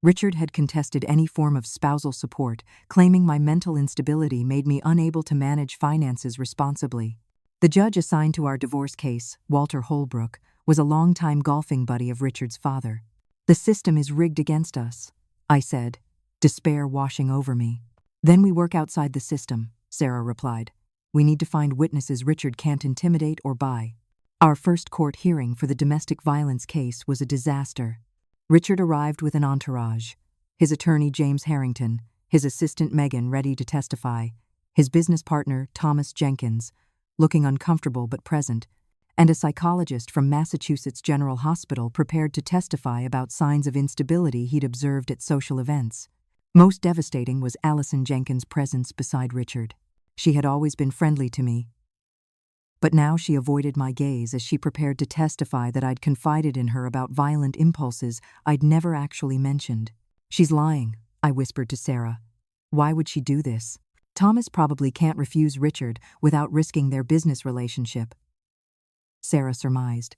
Speaker 1: Richard had contested any form of spousal support, claiming my mental instability made me unable to manage finances responsibly. The judge assigned to our divorce case, Walter Holbrook, was a longtime golfing buddy of Richard's father. The system is rigged against us, I said, despair washing over me. Then we work outside the system, Sarah replied. We need to find witnesses Richard can't intimidate or buy. Our first court hearing for the domestic violence case was a disaster. Richard arrived with an entourage. His attorney James Harrington, his assistant Megan ready to testify, his business partner Thomas Jenkins, looking uncomfortable but present, and a psychologist from Massachusetts General Hospital prepared to testify about signs of instability he'd observed at social events. Most devastating was Allison Jenkins' presence beside Richard. She had always been friendly to me, but now she avoided my gaze as she prepared to testify that I'd confided in her about violent impulses I'd never actually mentioned. She's lying, I whispered to Sarah. Why would she do this? Thomas probably can't refuse Richard without risking their business relationship, Sarah surmised.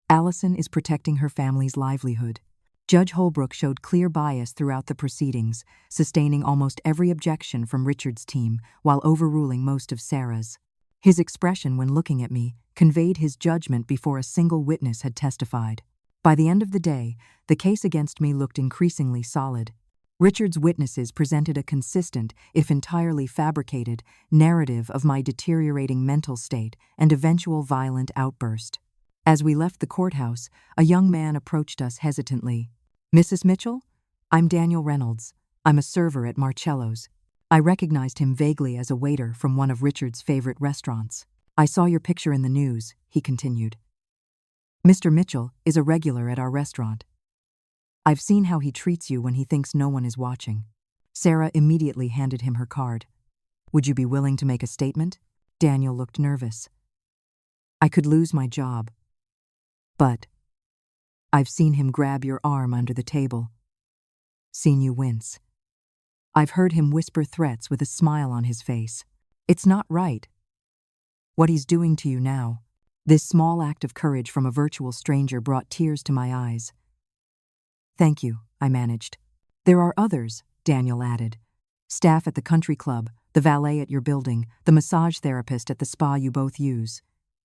Speaker 1: Allison is protecting her family's livelihood. Judge Holbrook showed clear bias throughout the proceedings, sustaining almost every objection from Richard's team while overruling most of Sarah's. His expression when looking at me conveyed his judgment before a single witness had testified. By the end of the day, the case against me looked increasingly solid. Richard's witnesses presented a consistent, if entirely fabricated, narrative of my deteriorating mental state and eventual violent outburst. As we left the courthouse, a young man approached us hesitantly. Mrs. Mitchell? I'm Daniel Reynolds. I'm a server at Marcello's. I recognized him vaguely as a waiter from one of Richard's favorite restaurants. I saw your picture in the news, he continued. Mr. Mitchell is a regular at our restaurant. I've seen how he treats you when he thinks no one is watching. Sarah immediately handed him her card. Would you be willing to make a statement? Daniel looked nervous. I could lose my job. But I've seen him grab your arm under the table. Seen you wince. I've heard him whisper threats with a smile on his face. It's not right. What he's doing to you now. This small act of courage from a virtual stranger brought tears to my eyes. Thank you, I managed. There are others, Daniel added. Staff at the country club, the valet at your building, the massage therapist at the spa you both use.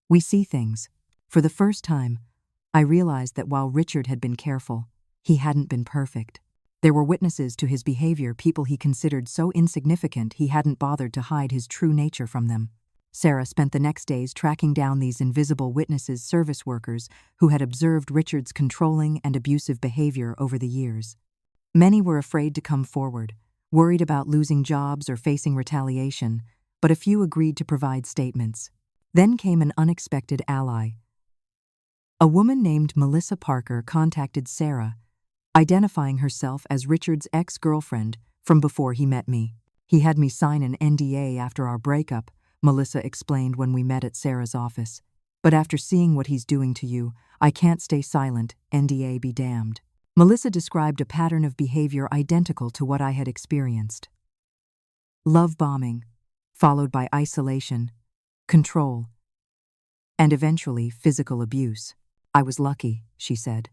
Speaker 1: We see things. For the first time, I realized that while Richard had been careful, he hadn't been perfect. There were witnesses to his behavior, people he considered so insignificant he hadn't bothered to hide his true nature from them. Sarah spent the next days tracking down these invisible witnesses, service workers who had observed Richard's controlling and abusive behavior over the years. Many were afraid to come forward, worried about losing jobs or facing retaliation, but a few agreed to provide statements. Then came an unexpected ally. A woman named Melissa Parker contacted Sarah, identifying herself as Richard's ex-girlfriend from before he met me. He had me sign an NDA after our breakup, Melissa explained when we met at Sarah's office. But after seeing what he's doing to you, I can't stay silent, NDA be damned. Melissa described a pattern of behavior identical to what I had experienced. Love bombing, followed by isolation, control, and eventually physical abuse. I was lucky, she said.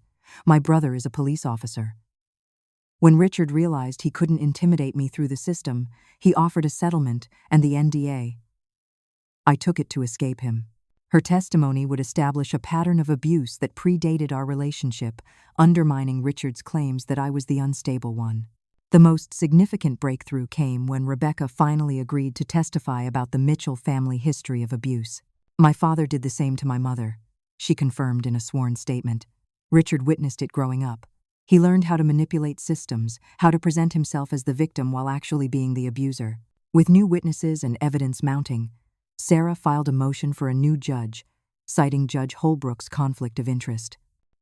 Speaker 1: My brother is a police officer. When Richard realized he couldn't intimidate me through the system, he offered a settlement and the NDA. I took it to escape him. Her testimony would establish a pattern of abuse that predated our relationship, undermining Richard's claims that I was the unstable one. The most significant breakthrough came when Rebecca finally agreed to testify about the Mitchell family history of abuse. My father did the same to my mother, she confirmed in a sworn statement. Richard witnessed it growing up. He learned how to manipulate systems, how to present himself as the victim while actually being the abuser. With new witnesses and evidence mounting, Sarah filed a motion for a new judge, citing Judge Holbrook's conflict of interest.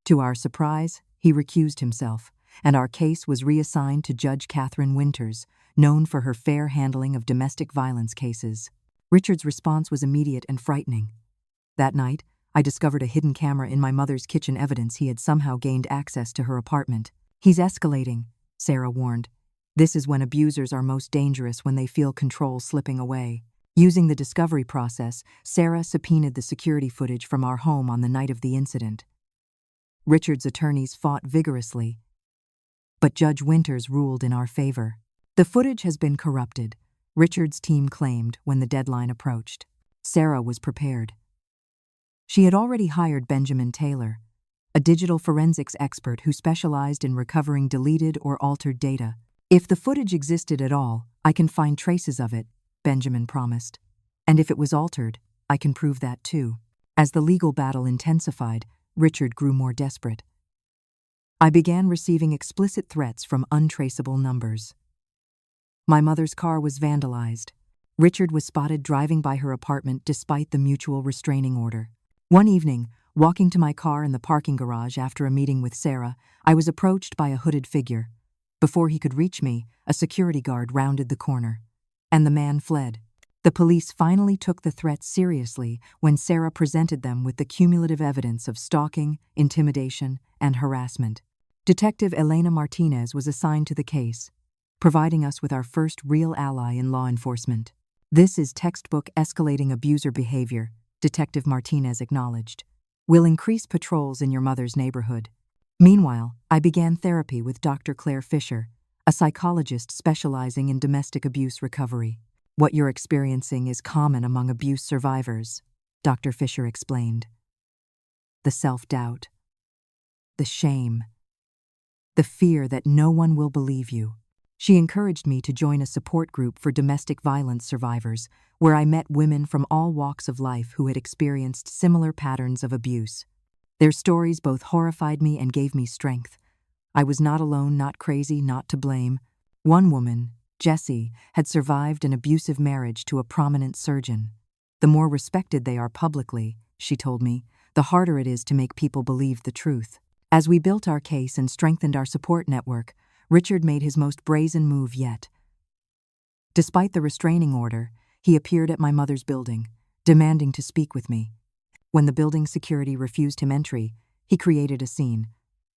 Speaker 1: To our surprise, he recused himself, and our case was reassigned to Judge Catherine Winters, known for her fair handling of domestic violence cases. Richard's response was immediate and frightening. That night, I discovered a hidden camera in my mother's kitchen, evidence he had somehow gained access to her apartment. He's escalating, Sarah warned. This is when abusers are most dangerous, when they feel control slipping away. Using the discovery process, Sarah subpoenaed the security footage from our home on the night of the incident. Richard's attorneys fought vigorously, but Judge Winters ruled in our favor. The footage has been corrupted, Richard's team claimed when the deadline approached. Sarah was prepared. She had already hired Benjamin Taylor, a digital forensics expert who specialized in recovering deleted or altered data. If the footage existed at all, I can find traces of it, Benjamin promised. And if it was altered, I can prove that too. As the legal battle intensified, Richard grew more desperate. I began receiving explicit threats from untraceable numbers. My mother's car was vandalized. Richard was spotted driving by her apartment despite the mutual restraining order. One evening, walking to my car in the parking garage after a meeting with Sarah, I was approached by a hooded figure. Before he could reach me, a security guard rounded the corner, and the man fled. The police finally took the threats seriously when Sarah presented them with the cumulative evidence of stalking, intimidation, and harassment. Detective Elena Martinez was assigned to the case, providing us with our first real ally in law enforcement. This is textbook escalating abuser behavior, Detective Martinez acknowledged. We'll increase patrols in your mother's neighborhood. Meanwhile, I began therapy with Dr. Claire Fisher, a psychologist specializing in domestic abuse recovery. What you're experiencing is common among abuse survivors, Dr. Fisher explained. The self-doubt, the shame, the fear that no one will believe you. She encouraged me to join a support group for domestic violence survivors, where I met women from all walks of life who had experienced similar patterns of abuse. Their stories both horrified me and gave me strength. I was not alone, not crazy, not to blame. One woman, Jessie, had survived an abusive marriage to a prominent surgeon. The more respected they are publicly, she told me, the harder it is to make people believe the truth. As we built our case and strengthened our support network, Richard made his most brazen move yet. Despite the restraining order, he appeared at my mother's building, demanding to speak with me. When the building security refused him entry, he created a scene,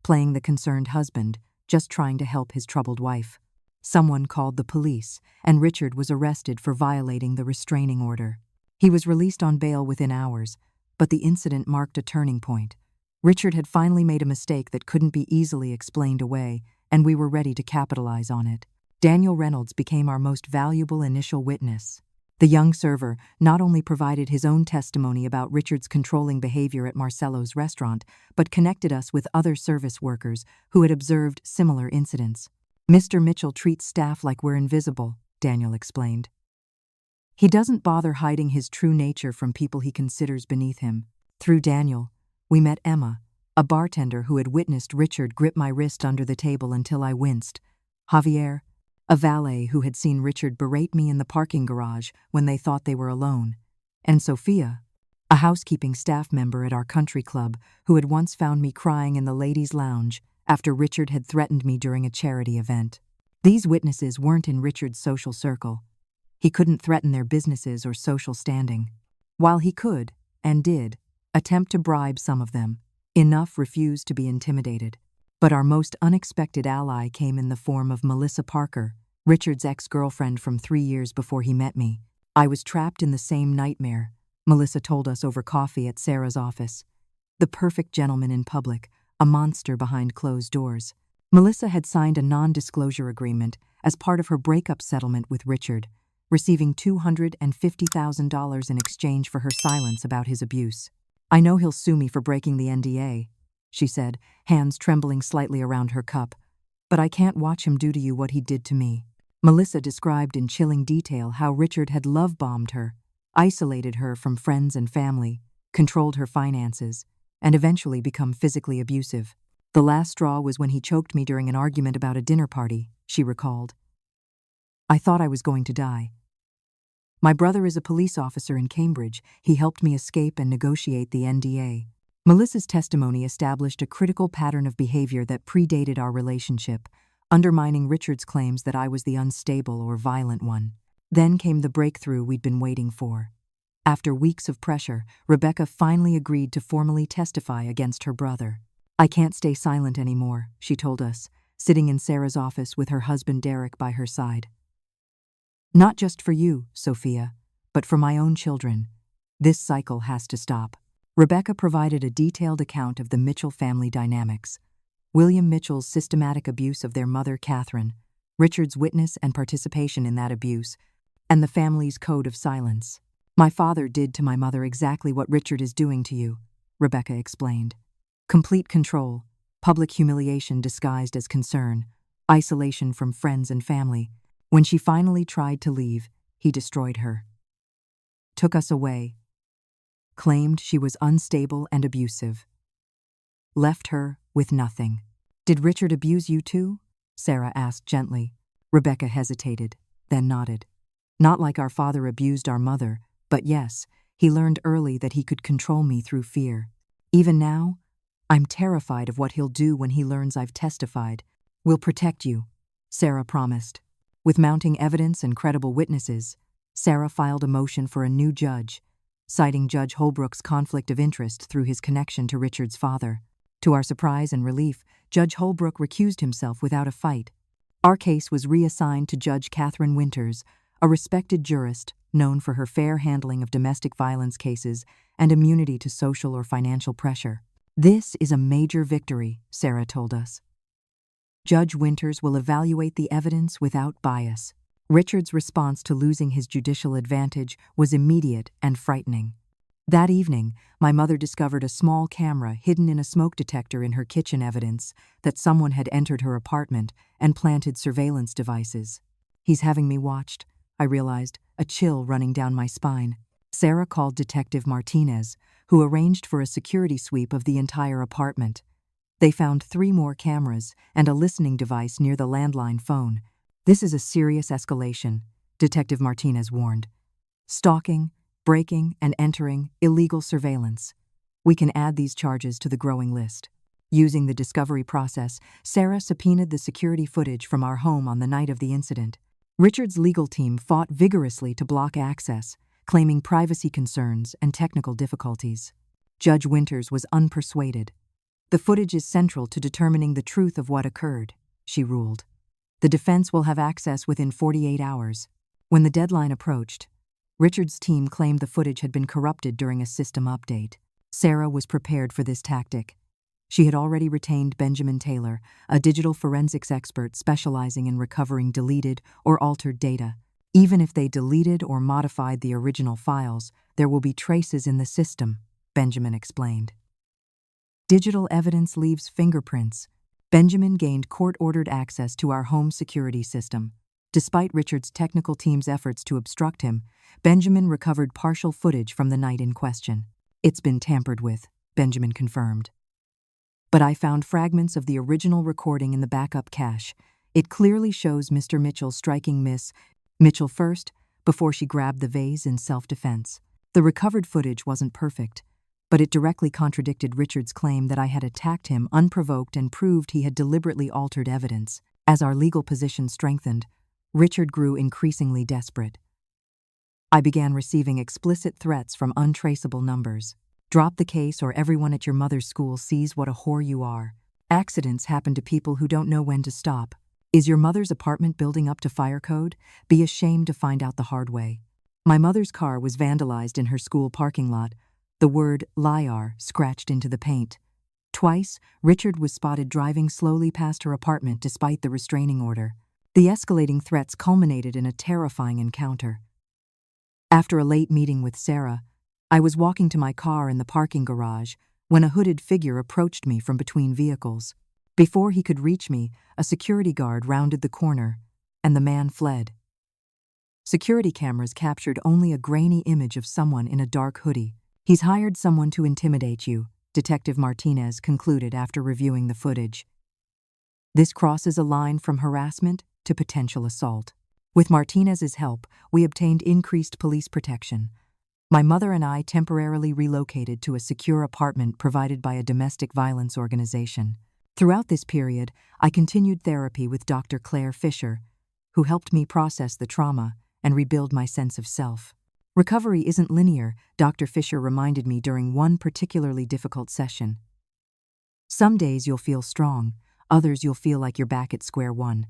Speaker 1: playing the concerned husband, just trying to help his troubled wife. Someone called the police, and Richard was arrested for violating the restraining order. He was released on bail within hours, but the incident marked a turning point. Richard had finally made a mistake that couldn't be easily explained away, and we were ready to capitalize on it. Daniel Reynolds became our most valuable initial witness. The young server not only provided his own testimony about Richard's controlling behavior at Marcello's restaurant, but connected us with other service workers who had observed similar incidents. Mr. Mitchell treats staff like we're invisible, Daniel explained. He doesn't bother hiding his true nature from people he considers beneath him. Through Daniel, we met Emma, a bartender who had witnessed Richard grip my wrist under the table until I winced. Javier, a valet who had seen Richard berate me in the parking garage when they thought they were alone. And Sophia, a housekeeping staff member at our country club who had once found me crying in the ladies' lounge after Richard had threatened me during a charity event. These witnesses weren't in Richard's social circle. He couldn't threaten their businesses or social standing. While he could, and did, attempt to bribe some of them, enough refused to be intimidated. But our most unexpected ally came in the form of Melissa Parker, Richard's ex-girlfriend from 3 years before he met me. I was trapped in the same nightmare, Melissa told us over coffee at Sarah's office. The perfect gentleman in public, a monster behind closed doors. Melissa had signed a non-disclosure agreement as part of her breakup settlement with Richard, receiving $250,000 in exchange for her silence about his abuse. "I know he'll sue me for breaking the NDA," she said, hands trembling slightly around her cup. "But I can't watch him do to you what he did to me." Melissa described in chilling detail how Richard had love-bombed her, isolated her from friends and family, controlled her finances, and eventually become physically abusive. "The last straw was when he choked me during an argument about a dinner party," she recalled. "I thought I was going to die. My brother is a police officer in Cambridge. He helped me escape and negotiate the NDA." Melissa's testimony established a critical pattern of behavior that predated our relationship, undermining Richard's claims that I was the unstable or violent one. Then came the breakthrough we'd been waiting for. After weeks of pressure, Rebecca finally agreed to formally testify against her brother. "I can't stay silent anymore," she told us, sitting in Sarah's office with her husband Derek by her side. "Not just for you, Sophia, but for my own children. This cycle has to stop." Rebecca provided a detailed account of the Mitchell family dynamics. William Mitchell's systematic abuse of their mother, Catherine, Richard's witness and participation in that abuse, and the family's code of silence. "My father did to my mother exactly what Richard is doing to you," Rebecca explained. "Complete control, public humiliation disguised as concern, isolation from friends and family. When she finally tried to leave, he destroyed her. Took us away. Claimed she was unstable and abusive. Left her with nothing." "Did Richard abuse you too?" Sarah asked gently. Rebecca hesitated, then nodded. "Not like our father abused our mother, but yes, he learned early that he could control me through fear. Even now, I'm terrified of what he'll do when he learns I've testified." "We'll protect you," Sarah promised. With mounting evidence and credible witnesses, Sarah filed a motion for a new judge, citing Judge Holbrook's conflict of interest through his connection to Richard's father. To our surprise and relief, Judge Holbrook recused himself without a fight. Our case was reassigned to Judge Catherine Winters, a respected jurist known for her fair handling of domestic violence cases and immunity to social or financial pressure. "This is a major victory," Sarah told us. "Judge Winters will evaluate the evidence without bias." Richard's response to losing his judicial advantage was immediate and frightening. That evening, my mother discovered a small camera hidden in a smoke detector in her kitchen, evidence that someone had entered her apartment and planted surveillance devices. "He's having me watched," I realized, a chill running down my spine. Sarah called Detective Martinez, who arranged for a security sweep of the entire apartment. They found 3 more cameras and a listening device near the landline phone. "This is a serious escalation," Detective Martinez warned. "Stalking, breaking and entering, illegal surveillance. We can add these charges to the growing list." Using the discovery process, Sarah subpoenaed the security footage from our home on the night of the incident. Richard's legal team fought vigorously to block access, claiming privacy concerns and technical difficulties. Judge Winters was unpersuaded. "The footage is central to determining the truth of what occurred," she ruled. "The defense will have access within 48 hours. When the deadline approached, Richard's team claimed the footage had been corrupted during a system update. Sarah was prepared for this tactic. She had already retained Benjamin Taylor, a digital forensics expert specializing in recovering deleted or altered data. "Even if they deleted or modified the original files, there will be traces in the system," Benjamin explained. "Digital evidence leaves fingerprints." Benjamin gained court-ordered access to our home security system. Despite Richard's technical team's efforts to obstruct him, Benjamin recovered partial footage from the night in question. "It's been tampered with," Benjamin confirmed. "But I found fragments of the original recording in the backup cache. It clearly shows Mr. Mitchell striking Miss Mitchell first, before she grabbed the vase in self-defense. The recovered footage wasn't perfect, but it directly contradicted Richard's claim that I had attacked him unprovoked and proved he had deliberately altered evidence. As our legal position strengthened, Richard grew increasingly desperate. I began receiving explicit threats from untraceable numbers. "Drop the case or everyone at your mother's school sees what a whore you are. Accidents happen to people who don't know when to stop. Is your mother's apartment building up to fire code? Be ashamed to find out the hard way." My mother's car was vandalized in her school parking lot, the word liar scratched into the paint. Twice, Richard was spotted driving slowly past her apartment despite the restraining order. The escalating threats culminated in a terrifying encounter. After a late meeting with Sarah, I was walking to my car in the parking garage when a hooded figure approached me from between vehicles. Before he could reach me, a security guard rounded the corner, and the man fled. Security cameras captured only a grainy image of someone in a dark hoodie. "He's hired someone to intimidate you," Detective Martinez concluded after reviewing the footage. "This crosses a line from harassment to potential assault." With Martinez's help, we obtained increased police protection. My mother and I temporarily relocated to a secure apartment provided by a domestic violence organization. Throughout this period, I continued therapy with Dr. Claire Fisher, who helped me process the trauma and rebuild my sense of self. Recovery isn't linear, Dr. Fisher reminded me during one particularly difficult session. Some days you'll feel strong, others you'll feel like you're back at square one.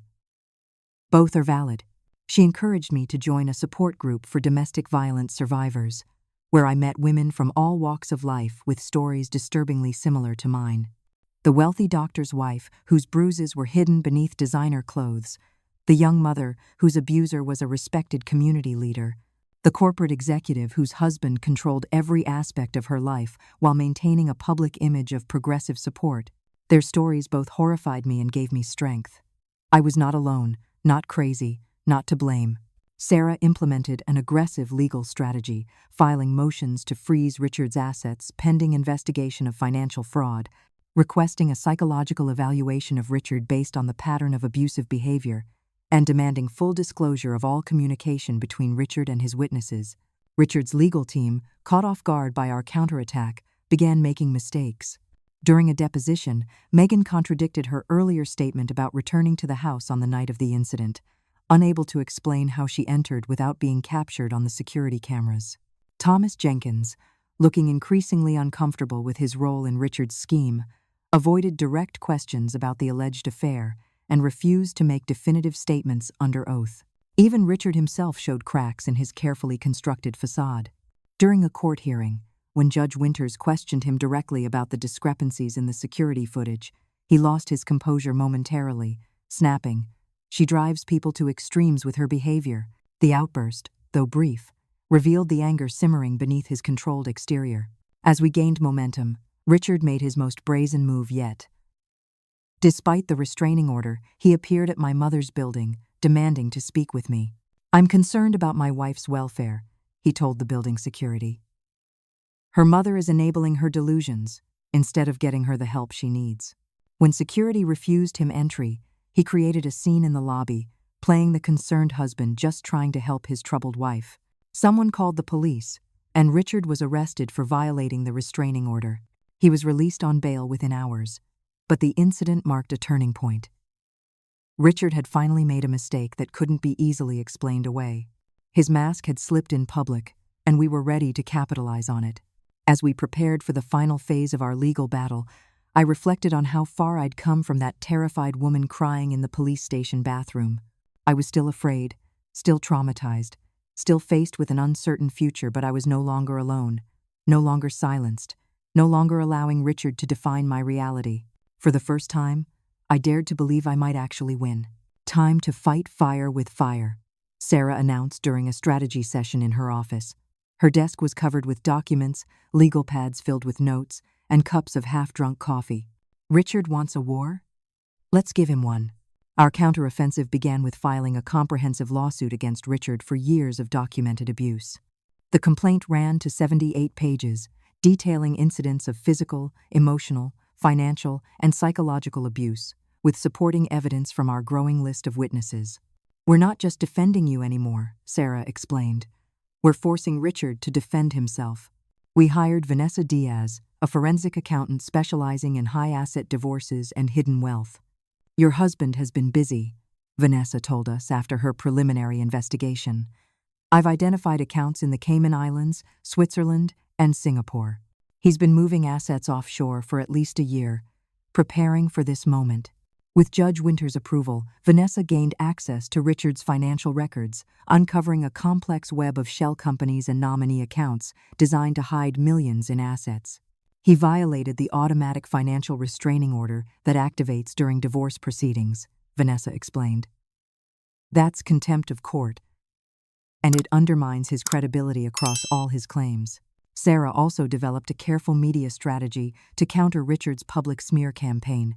Speaker 1: Both are valid. She encouraged me to join a support group for domestic violence survivors, where I met women from all walks of life with stories disturbingly similar to mine. The wealthy doctor's wife, whose bruises were hidden beneath designer clothes, the young mother, whose abuser was a respected community leader, the corporate executive whose husband controlled every aspect of her life while maintaining a public image of progressive support. Their stories both horrified me and gave me strength. I was not alone, not crazy, not to blame. Sarah implemented an aggressive legal strategy, filing motions to freeze Richard's assets pending investigation of financial fraud, requesting a psychological evaluation of Richard based on the pattern of abusive behavior, and demanding full disclosure of all communication between Richard and his witnesses. Richard's legal team, caught off guard by our counterattack, began making mistakes. During a deposition, Megan contradicted her earlier statement about returning to the house on the night of the incident, unable to explain how she entered without being captured on the security cameras. Thomas Jenkins, looking increasingly uncomfortable with his role in Richard's scheme, avoided direct questions about the alleged affair and refused to make definitive statements under oath. Even Richard himself showed cracks in his carefully constructed facade. During a court hearing, when Judge Winters questioned him directly about the discrepancies in the security footage, he lost his composure momentarily, snapping, "She drives people to extremes with her behavior." The outburst, though brief, revealed the anger simmering beneath his controlled exterior. As we gained momentum, Richard made his most brazen move yet. Despite the restraining order, he appeared at my mother's building, demanding to speak with me. "I'm concerned about my wife's welfare," he told the building security. "Her mother is enabling her delusions, instead of getting her the help she needs." When security refused him entry, he created a scene in the lobby, playing the concerned husband just trying to help his troubled wife. Someone called the police, and Richard was arrested for violating the restraining order. He was released on bail within hours, but the incident marked a turning point. Richard had finally made a mistake that couldn't be easily explained away. His mask had slipped in public, and we were ready to capitalize on it. As we prepared for the final phase of our legal battle, I reflected on how far I'd come from that terrified woman crying in the police station bathroom. I was still afraid, still traumatized, still faced with an uncertain future, but I was no longer alone, no longer silenced, no longer allowing Richard to define my reality. For the first time, I dared to believe I might actually win. "Time to fight fire with fire," Sarah announced during a strategy session in her office. Her desk was covered with documents, legal pads filled with notes, and cups of half-drunk coffee. "Richard wants a war? Let's give him one." Our counteroffensive began with filing a comprehensive lawsuit against Richard for years of documented abuse. The complaint ran to 78 pages, detailing incidents of physical, emotional, financial, and psychological abuse, with supporting evidence from our growing list of witnesses. "We're not just defending you anymore," Sarah explained. "We're forcing Richard to defend himself." We hired Vanessa Diaz, a forensic accountant specializing in high-asset divorces and hidden wealth. "Your husband has been busy," Vanessa told us after her preliminary investigation. "I've identified accounts in the Cayman Islands, Switzerland, and Singapore. He's been moving assets offshore for at least a year, preparing for this moment." With Judge Winter's approval, Vanessa gained access to Richard's financial records, uncovering a complex web of shell companies and nominee accounts designed to hide millions in assets. He violated the automatic financial restraining order that activates during divorce proceedings, Vanessa explained. That's contempt of court, and it undermines his credibility across all his claims. Sarah also developed a careful media strategy to counter Richard's public smear campaign.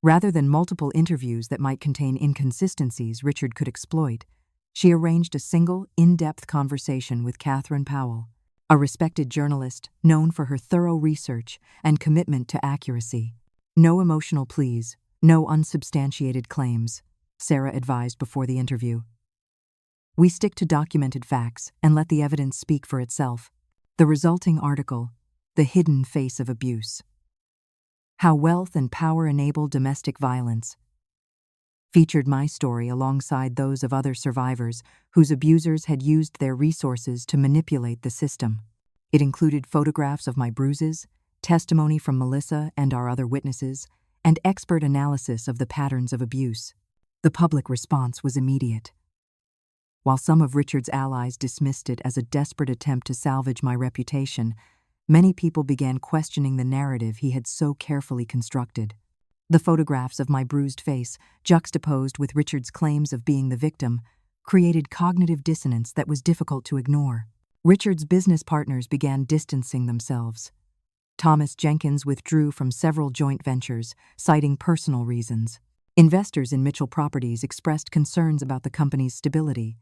Speaker 1: Rather than multiple interviews that might contain inconsistencies Richard could exploit, she arranged a single, in-depth conversation with Catherine Powell, a respected journalist known for her thorough research and commitment to accuracy. No emotional pleas, no unsubstantiated claims, Sarah advised before the interview. We stick to documented facts and let the evidence speak for itself. The resulting article, The Hidden Face of Abuse: How Wealth and Power Enable Domestic Violence, featured my story alongside those of other survivors whose abusers had used their resources to manipulate the system. It included photographs of my bruises, testimony from Melissa and our other witnesses, and expert analysis of the patterns of abuse. The public response was immediate. While some of Richard's allies dismissed it as a desperate attempt to salvage my reputation, many people began questioning the narrative he had so carefully constructed. The photographs of my bruised face, juxtaposed with Richard's claims of being the victim, created cognitive dissonance that was difficult to ignore. Richard's business partners began distancing themselves. Thomas Jenkins withdrew from several joint ventures, citing personal reasons. Investors in Mitchell Properties expressed concerns about the company's stability.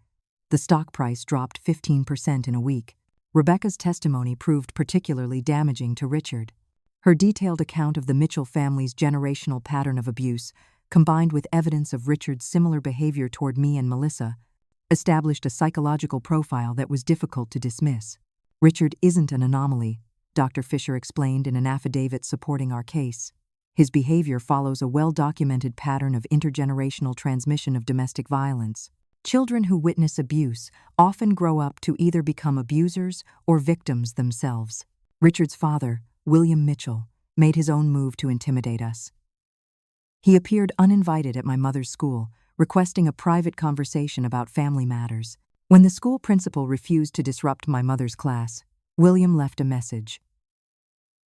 Speaker 1: The stock price dropped 15% in a week. Rebecca's testimony proved particularly damaging to Richard. Her detailed account of the Mitchell family's generational pattern of abuse, combined with evidence of Richard's similar behavior toward me and Melissa, established a psychological profile that was difficult to dismiss. Richard isn't an anomaly, Dr. Fisher explained in an affidavit supporting our case. His behavior follows a well-documented pattern of intergenerational transmission of domestic violence. Children who witness abuse often grow up to either become abusers or victims themselves. Richard's father, William Mitchell, made his own move to intimidate us. He appeared uninvited at my mother's school, requesting a private conversation about family matters. When the school principal refused to disrupt my mother's class, William left a message.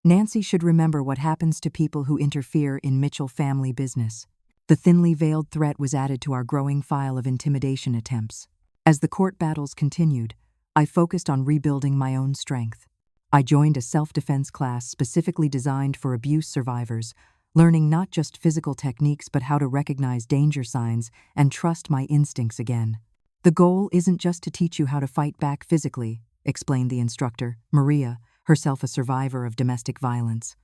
Speaker 1: Nancy should remember what happens to people who interfere in Mitchell family business. The thinly veiled threat was added to our growing file of intimidation attempts. As the court battles continued, I focused on rebuilding my own strength. I joined a self-defense class specifically designed for abuse survivors, learning not just physical techniques but how to recognize danger signs and trust my instincts again. The goal isn't just to teach you how to fight back physically, explained the instructor, Maria, herself a survivor of domestic violence.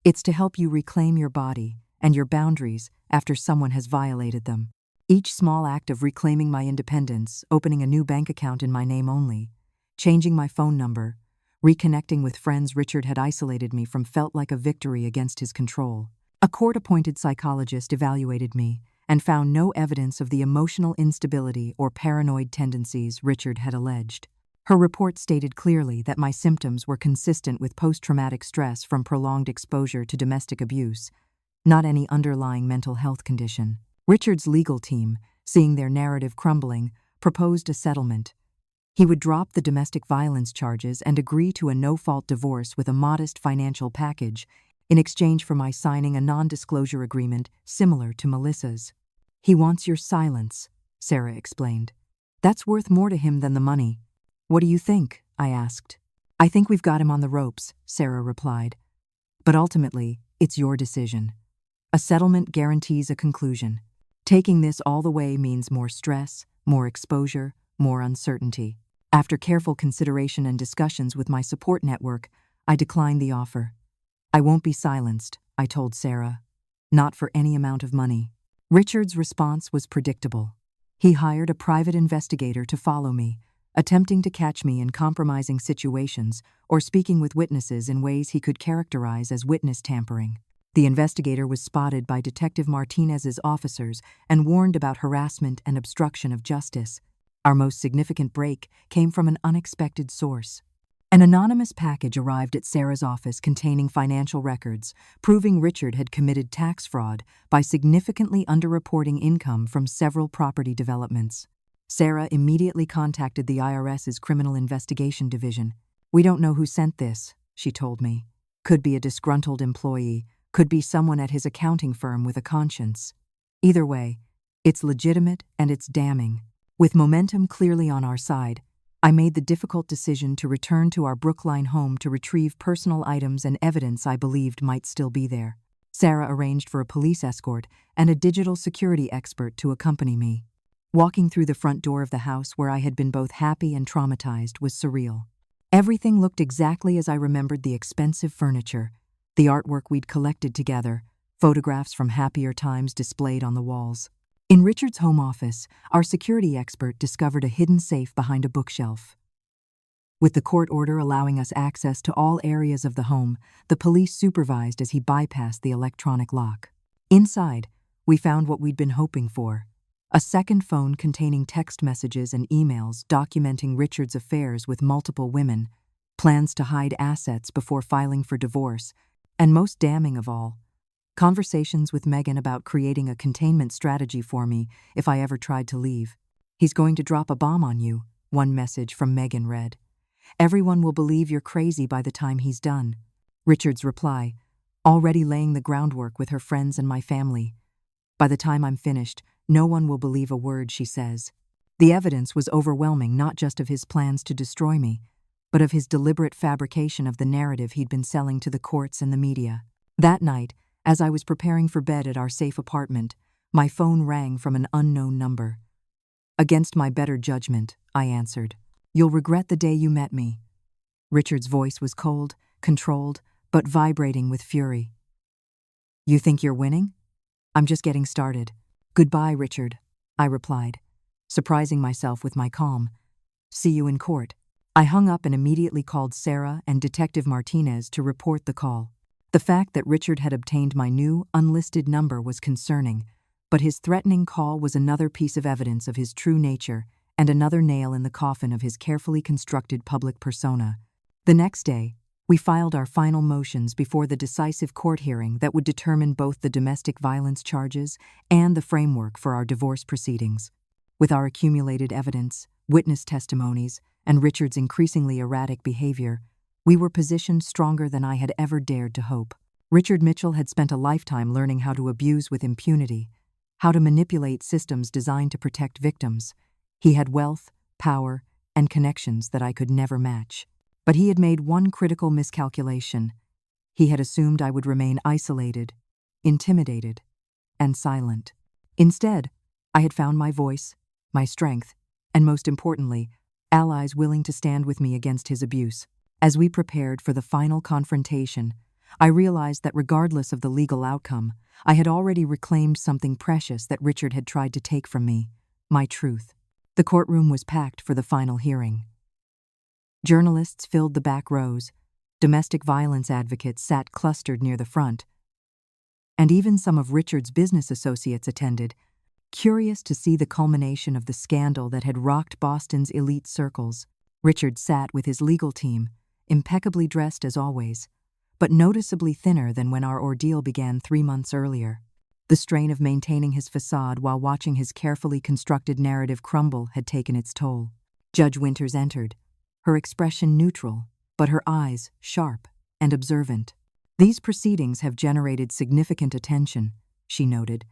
Speaker 1: It's to help you reclaim your body and your boundaries after someone has violated them. Each small act of reclaiming my independence, opening a new bank account in my name only, changing my phone number, reconnecting with friends Richard had isolated me from felt like a victory against his control. A court-appointed psychologist evaluated me and found no evidence of the emotional instability or paranoid tendencies Richard had alleged. Her report stated clearly that my symptoms were consistent with post-traumatic stress from prolonged exposure to domestic abuse, not any underlying mental health condition. Richard's legal team, seeing their narrative crumbling, proposed a settlement. He would drop the domestic violence charges and agree to a no-fault divorce with a modest financial package in exchange for my signing a non-disclosure agreement similar to Melissa's. He wants your silence, Sarah explained. That's worth more to him than the money. What do you think? I asked. I think we've got him on the ropes, Sarah replied. But ultimately, it's your decision. A settlement guarantees a conclusion. Taking this all the way means more stress, more exposure, more uncertainty. After careful consideration and discussions with my support network, I declined the offer. I won't be silenced, I told Sarah. Not for any amount of money. Richard's response was predictable. He hired a private investigator to follow me, attempting to catch me in compromising situations or speaking with witnesses in ways he could characterize as witness tampering. The investigator was spotted by Detective Martinez's officers and warned about harassment and obstruction of justice. Our most significant break came from an unexpected source. An anonymous package arrived at Sarah's office containing financial records, proving Richard had committed tax fraud by significantly underreporting income from several property developments. Sarah immediately contacted the IRS's Criminal Investigation Division. "We don't know who sent this," she told me. "Could be a disgruntled employee, could be someone at his accounting firm with a conscience. Either way, it's legitimate and it's damning." With momentum clearly on our side, I made the difficult decision to return to our Brookline home to retrieve personal items and evidence I believed might still be there. Sarah arranged for a police escort and a digital security expert to accompany me. Walking through the front door of the house where I had been both happy and traumatized was surreal. Everything looked exactly as I remembered: the expensive furniture, the artwork we'd collected together, photographs from happier times displayed on the walls. In Richard's home office, our security expert discovered a hidden safe behind a bookshelf. With the court order allowing us access to all areas of the home, the police supervised as he bypassed the electronic lock. Inside, we found what we'd been hoping for: a second phone containing text messages and emails documenting Richard's affairs with multiple women, plans to hide assets before filing for divorce, and most damning of all, conversations with Megan about creating a containment strategy for me if I ever tried to leave. "He's going to drop a bomb on you," one message from Megan read. "Everyone will believe you're crazy by the time he's done." Richard's reply: "Already laying the groundwork with her friends and my family. By the time I'm finished, no one will believe a word she says." The evidence was overwhelming, not just of his plans to destroy me, but of his deliberate fabrication of the narrative he'd been selling to the courts and the media. That night, as I was preparing for bed at our safe apartment, my phone rang from an unknown number. Against my better judgment, I answered. "You'll regret the day you met me." Richard's voice was cold, controlled, but vibrating with fury. "You think you're winning? I'm just getting started." "Goodbye, Richard," I replied, surprising myself with my calm. "See you in court." I hung up and immediately called Sarah and Detective Martinez to report the call. The fact that Richard had obtained my new, unlisted number was concerning, but his threatening call was another piece of evidence of his true nature and another nail in the coffin of his carefully constructed public persona. The next day, we filed our final motions before the decisive court hearing that would determine both the domestic violence charges and the framework for our divorce proceedings. With our accumulated evidence, witness testimonies, and Richard's increasingly erratic behavior, we were positioned stronger than I had ever dared to hope. Richard Mitchell had spent a lifetime learning how to abuse with impunity, how to manipulate systems designed to protect victims. He had wealth, power, and connections that I could never match. But he had made one critical miscalculation. He had assumed I would remain isolated, intimidated, and silent. Instead, I had found my voice, my strength, and most importantly, allies willing to stand with me against his abuse. As we prepared for the final confrontation, I realized that regardless of the legal outcome, I had already reclaimed something precious that Richard had tried to take from me: my truth. The courtroom was packed for the final hearing. Journalists filled the back rows, domestic violence advocates sat clustered near the front, and even some of Richard's business associates attended, curious to see the culmination of the scandal that had rocked Boston's elite circles. Richard sat with his legal team, impeccably dressed as always, but noticeably thinner than when our ordeal began 3 months earlier. The strain of maintaining his facade while watching his carefully constructed narrative crumble had taken its toll. Judge Winters entered, her expression neutral, but her eyes sharp and observant. "These proceedings have generated significant attention," she noted.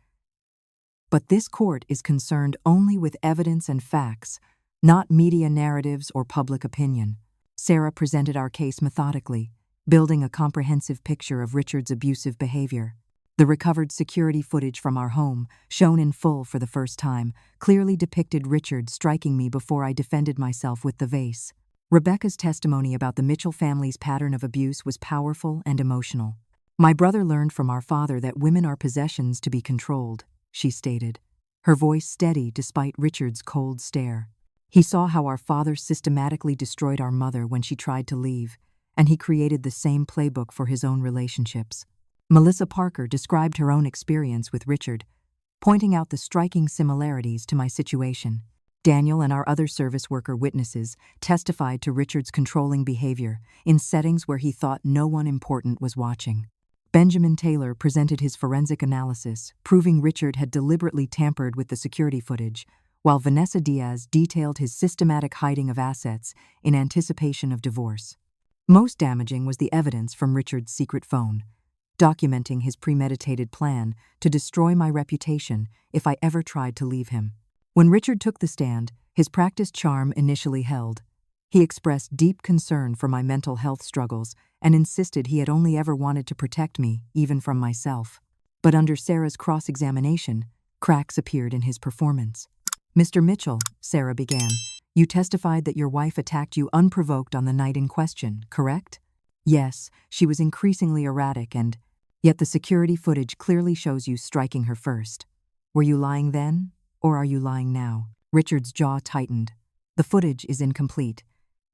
Speaker 1: "But this court is concerned only with evidence and facts, not media narratives or public opinion." Sarah presented our case methodically, building a comprehensive picture of Richard's abusive behavior. The recovered security footage from our home, shown in full for the first time, clearly depicted Richard striking me before I defended myself with the vase. Rebecca's testimony about the Mitchell family's pattern of abuse was powerful and emotional. "My brother learned from our father that women are possessions to be controlled," she stated, her voice steady despite Richard's cold stare. "He saw how our father systematically destroyed our mother when she tried to leave, and he created the same playbook for his own relationships." Melissa Parker described her own experience with Richard, pointing out the striking similarities to my situation. Daniel and our other service worker witnesses testified to Richard's controlling behavior in settings where he thought no one important was watching. Benjamin Taylor presented his forensic analysis, proving Richard had deliberately tampered with the security footage, while Vanessa Diaz detailed his systematic hiding of assets in anticipation of divorce. Most damaging was the evidence from Richard's secret phone, documenting his premeditated plan to destroy my reputation if I ever tried to leave him. When Richard took the stand, his practiced charm initially held. He expressed deep concern for my mental health struggles and insisted he had only ever wanted to protect me, even from myself. But under Sarah's cross-examination, cracks appeared in his performance. "Mr. Mitchell," Sarah began, "you testified that your wife attacked you unprovoked on the night in question, correct?" "Yes, she was increasingly erratic and, yet the security footage clearly shows you striking her first. Were you lying then, or are you lying now?" Richard's jaw tightened. "The footage is incomplete.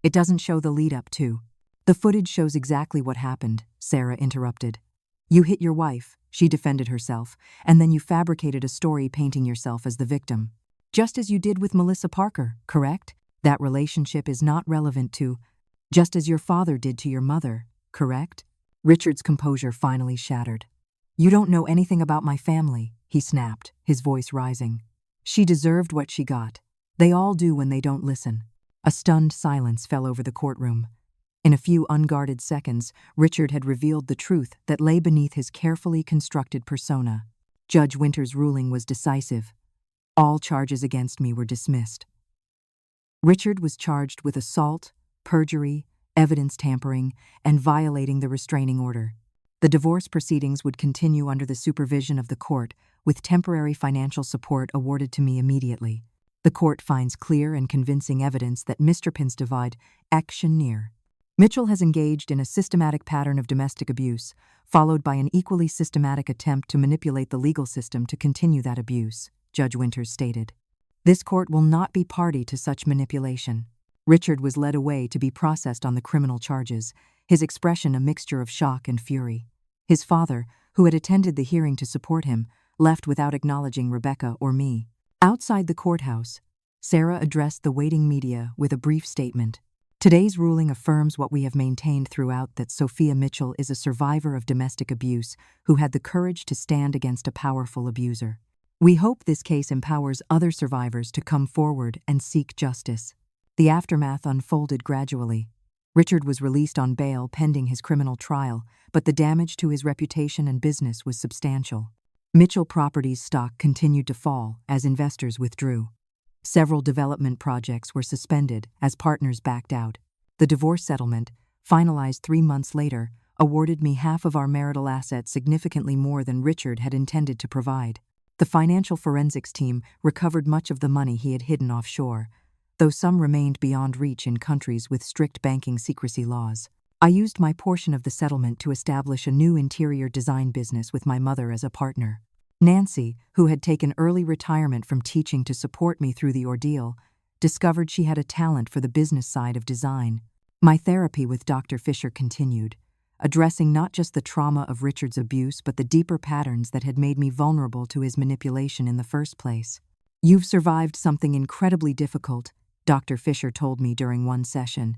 Speaker 1: It doesn't show the lead-up to." "The footage shows exactly what happened," Sarah interrupted. "You hit your wife," she defended herself, "and then you fabricated a story painting yourself as the victim. Just as you did with Melissa Parker, correct? That relationship is not relevant to, just as your father did to your mother, correct?" Richard's composure finally shattered. "You don't know anything about my family," he snapped, his voice rising. "She deserved what she got. They all do when they don't listen." A stunned silence fell over the courtroom. In a few unguarded seconds, Richard had revealed the truth that lay beneath his carefully constructed persona. Judge Winter's ruling was decisive. All charges against me were dismissed. Richard was charged with assault, perjury, evidence tampering, and violating the restraining order. The divorce proceedings would continue under the supervision of the court, with temporary financial support awarded to me immediately. The court finds clear and convincing evidence that Mr. Pinstavad action near. Mitchell has engaged in a systematic pattern of domestic abuse, followed by an equally systematic attempt to manipulate the legal system to continue that abuse, Judge Winters stated. This court will not be party to such manipulation. Richard was led away to be processed on the criminal charges, his expression a mixture of shock and fury. His father, who had attended the hearing to support him, left without acknowledging Rebecca or me. Outside the courthouse, Sarah addressed the waiting media with a brief statement. "Today's ruling affirms what we have maintained throughout, that Sophia Mitchell is a survivor of domestic abuse who had the courage to stand against a powerful abuser. We hope this case empowers other survivors to come forward and seek justice." The aftermath unfolded gradually. Richard was released on bail pending his criminal trial, but the damage to his reputation and business was substantial. Mitchell Properties stock continued to fall as investors withdrew. Several development projects were suspended as partners backed out. The divorce settlement, finalized 3 months later, awarded me half of our marital assets, significantly more than Richard had intended to provide. The financial forensics team recovered much of the money he had hidden offshore, though some remained beyond reach in countries with strict banking secrecy laws. I used my portion of the settlement to establish a new interior design business with my mother as a partner. Nancy, who had taken early retirement from teaching to support me through the ordeal, discovered she had a talent for the business side of design. My therapy with Dr. Fisher continued, addressing not just the trauma of Richard's abuse but the deeper patterns that had made me vulnerable to his manipulation in the first place. "You've survived something incredibly difficult," Dr. Fisher told me during one session.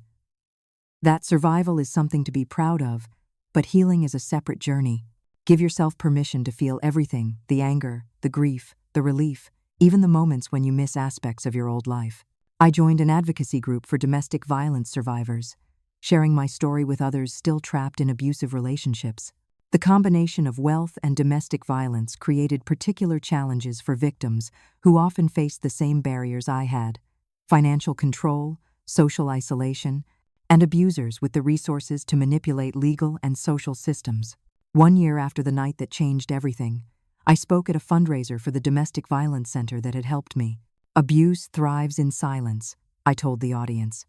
Speaker 1: "That survival is something to be proud of, but healing is a separate journey. Give yourself permission to feel everything, the anger, the grief, the relief, even the moments when you miss aspects of your old life." I joined an advocacy group for domestic violence survivors, sharing my story with others still trapped in abusive relationships. The combination of wealth and domestic violence created particular challenges for victims who often faced the same barriers I had: financial control, social isolation, and abusers with the resources to manipulate legal and social systems. 1 year after the night that changed everything, I spoke at a fundraiser for the Domestic Violence Center that had helped me. "Abuse thrives in silence," I told the audience.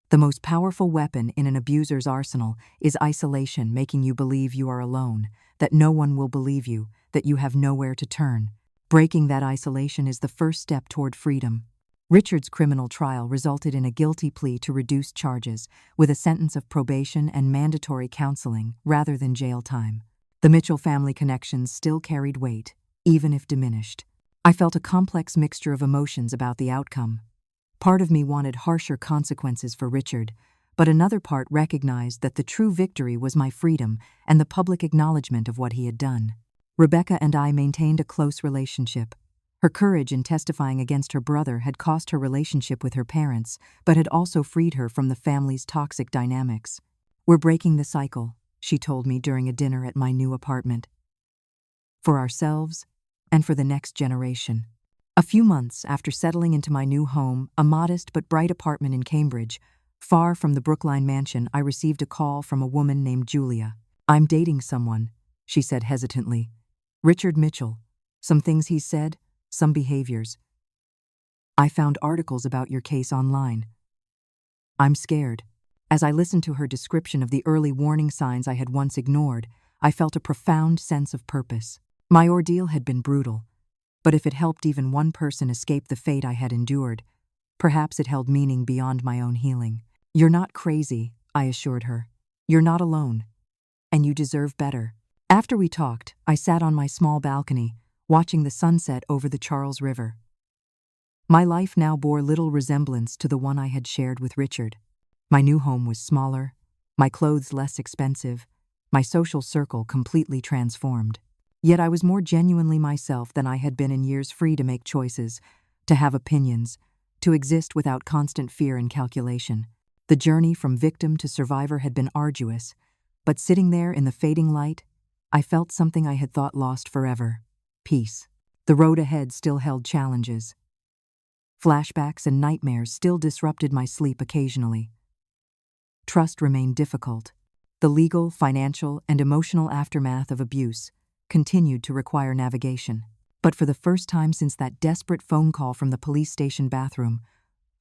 Speaker 1: "The most powerful weapon in an abuser's arsenal is isolation, making you believe you are alone, that no one will believe you, that you have nowhere to turn. Breaking that isolation is the first step toward freedom." Richard's criminal trial resulted in a guilty plea to reduced charges, with a sentence of probation and mandatory counseling rather than jail time. The Mitchell family connections still carried weight, even if diminished. I felt a complex mixture of emotions about the outcome. Part of me wanted harsher consequences for Richard, but another part recognized that the true victory was my freedom and the public acknowledgement of what he had done. Rebecca and I maintained a close relationship. Her courage in testifying against her brother had cost her relationship with her parents, but had also freed her from the family's toxic dynamics. "We're breaking the cycle," she told me during a dinner at my new apartment. "For ourselves and for the next generation." A few months after settling into my new home, a modest but bright apartment in Cambridge, far from the Brookline mansion, I received a call from a woman named Julia. "I'm dating someone," she said hesitantly. "Richard Mitchell. Some things he's said, some behaviors. I found articles about your case online. I'm scared." As I listened to her description of the early warning signs I had once ignored, I felt a profound sense of purpose. My ordeal had been brutal, but if it helped even one person escape the fate I had endured, perhaps it held meaning beyond my own healing. "You're not crazy," I assured her. "You're not alone, and you deserve better." After we talked, I sat on my small balcony, watching the sunset over the Charles River. My life now bore little resemblance to the one I had shared with Richard. My new home was smaller, my clothes less expensive, my social circle completely transformed. Yet I was more genuinely myself than I had been in years, free to make choices, to have opinions, to exist without constant fear and calculation. The journey from victim to survivor had been arduous, but sitting there in the fading light, I felt something I had thought lost forever: peace. The road ahead still held challenges. Flashbacks and nightmares still disrupted my sleep occasionally. Trust remained difficult. The legal, financial, and emotional aftermath of abuse continued to require navigation. But for the first time since that desperate phone call from the police station bathroom,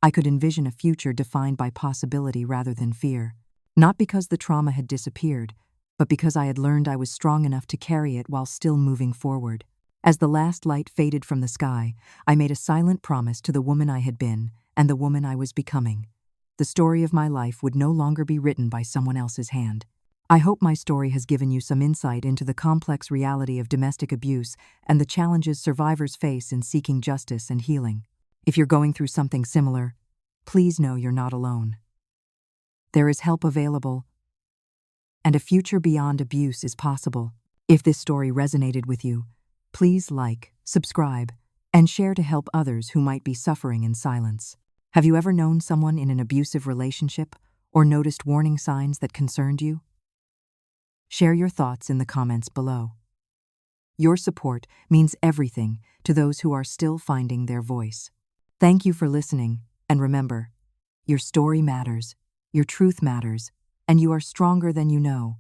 Speaker 1: I could envision a future defined by possibility rather than fear. Not because the trauma had disappeared, but because I had learned I was strong enough to carry it while still moving forward. As the last light faded from the sky, I made a silent promise to the woman I had been and the woman I was becoming. The story of my life would no longer be written by someone else's hand. I hope my story has given you some insight into the complex reality of domestic abuse and the challenges survivors face in seeking justice and healing. If you're going through something similar, please know you're not alone. There is help available, and a future beyond abuse is possible. If this story resonated with you, please like, subscribe, and share to help others who might be suffering in silence. Have you ever known someone in an abusive relationship or noticed warning signs that concerned you? Share your thoughts in the comments below. Your support means everything to those who are still finding their voice. Thank you for listening, and remember, your story matters, your truth matters, and you are stronger than you know.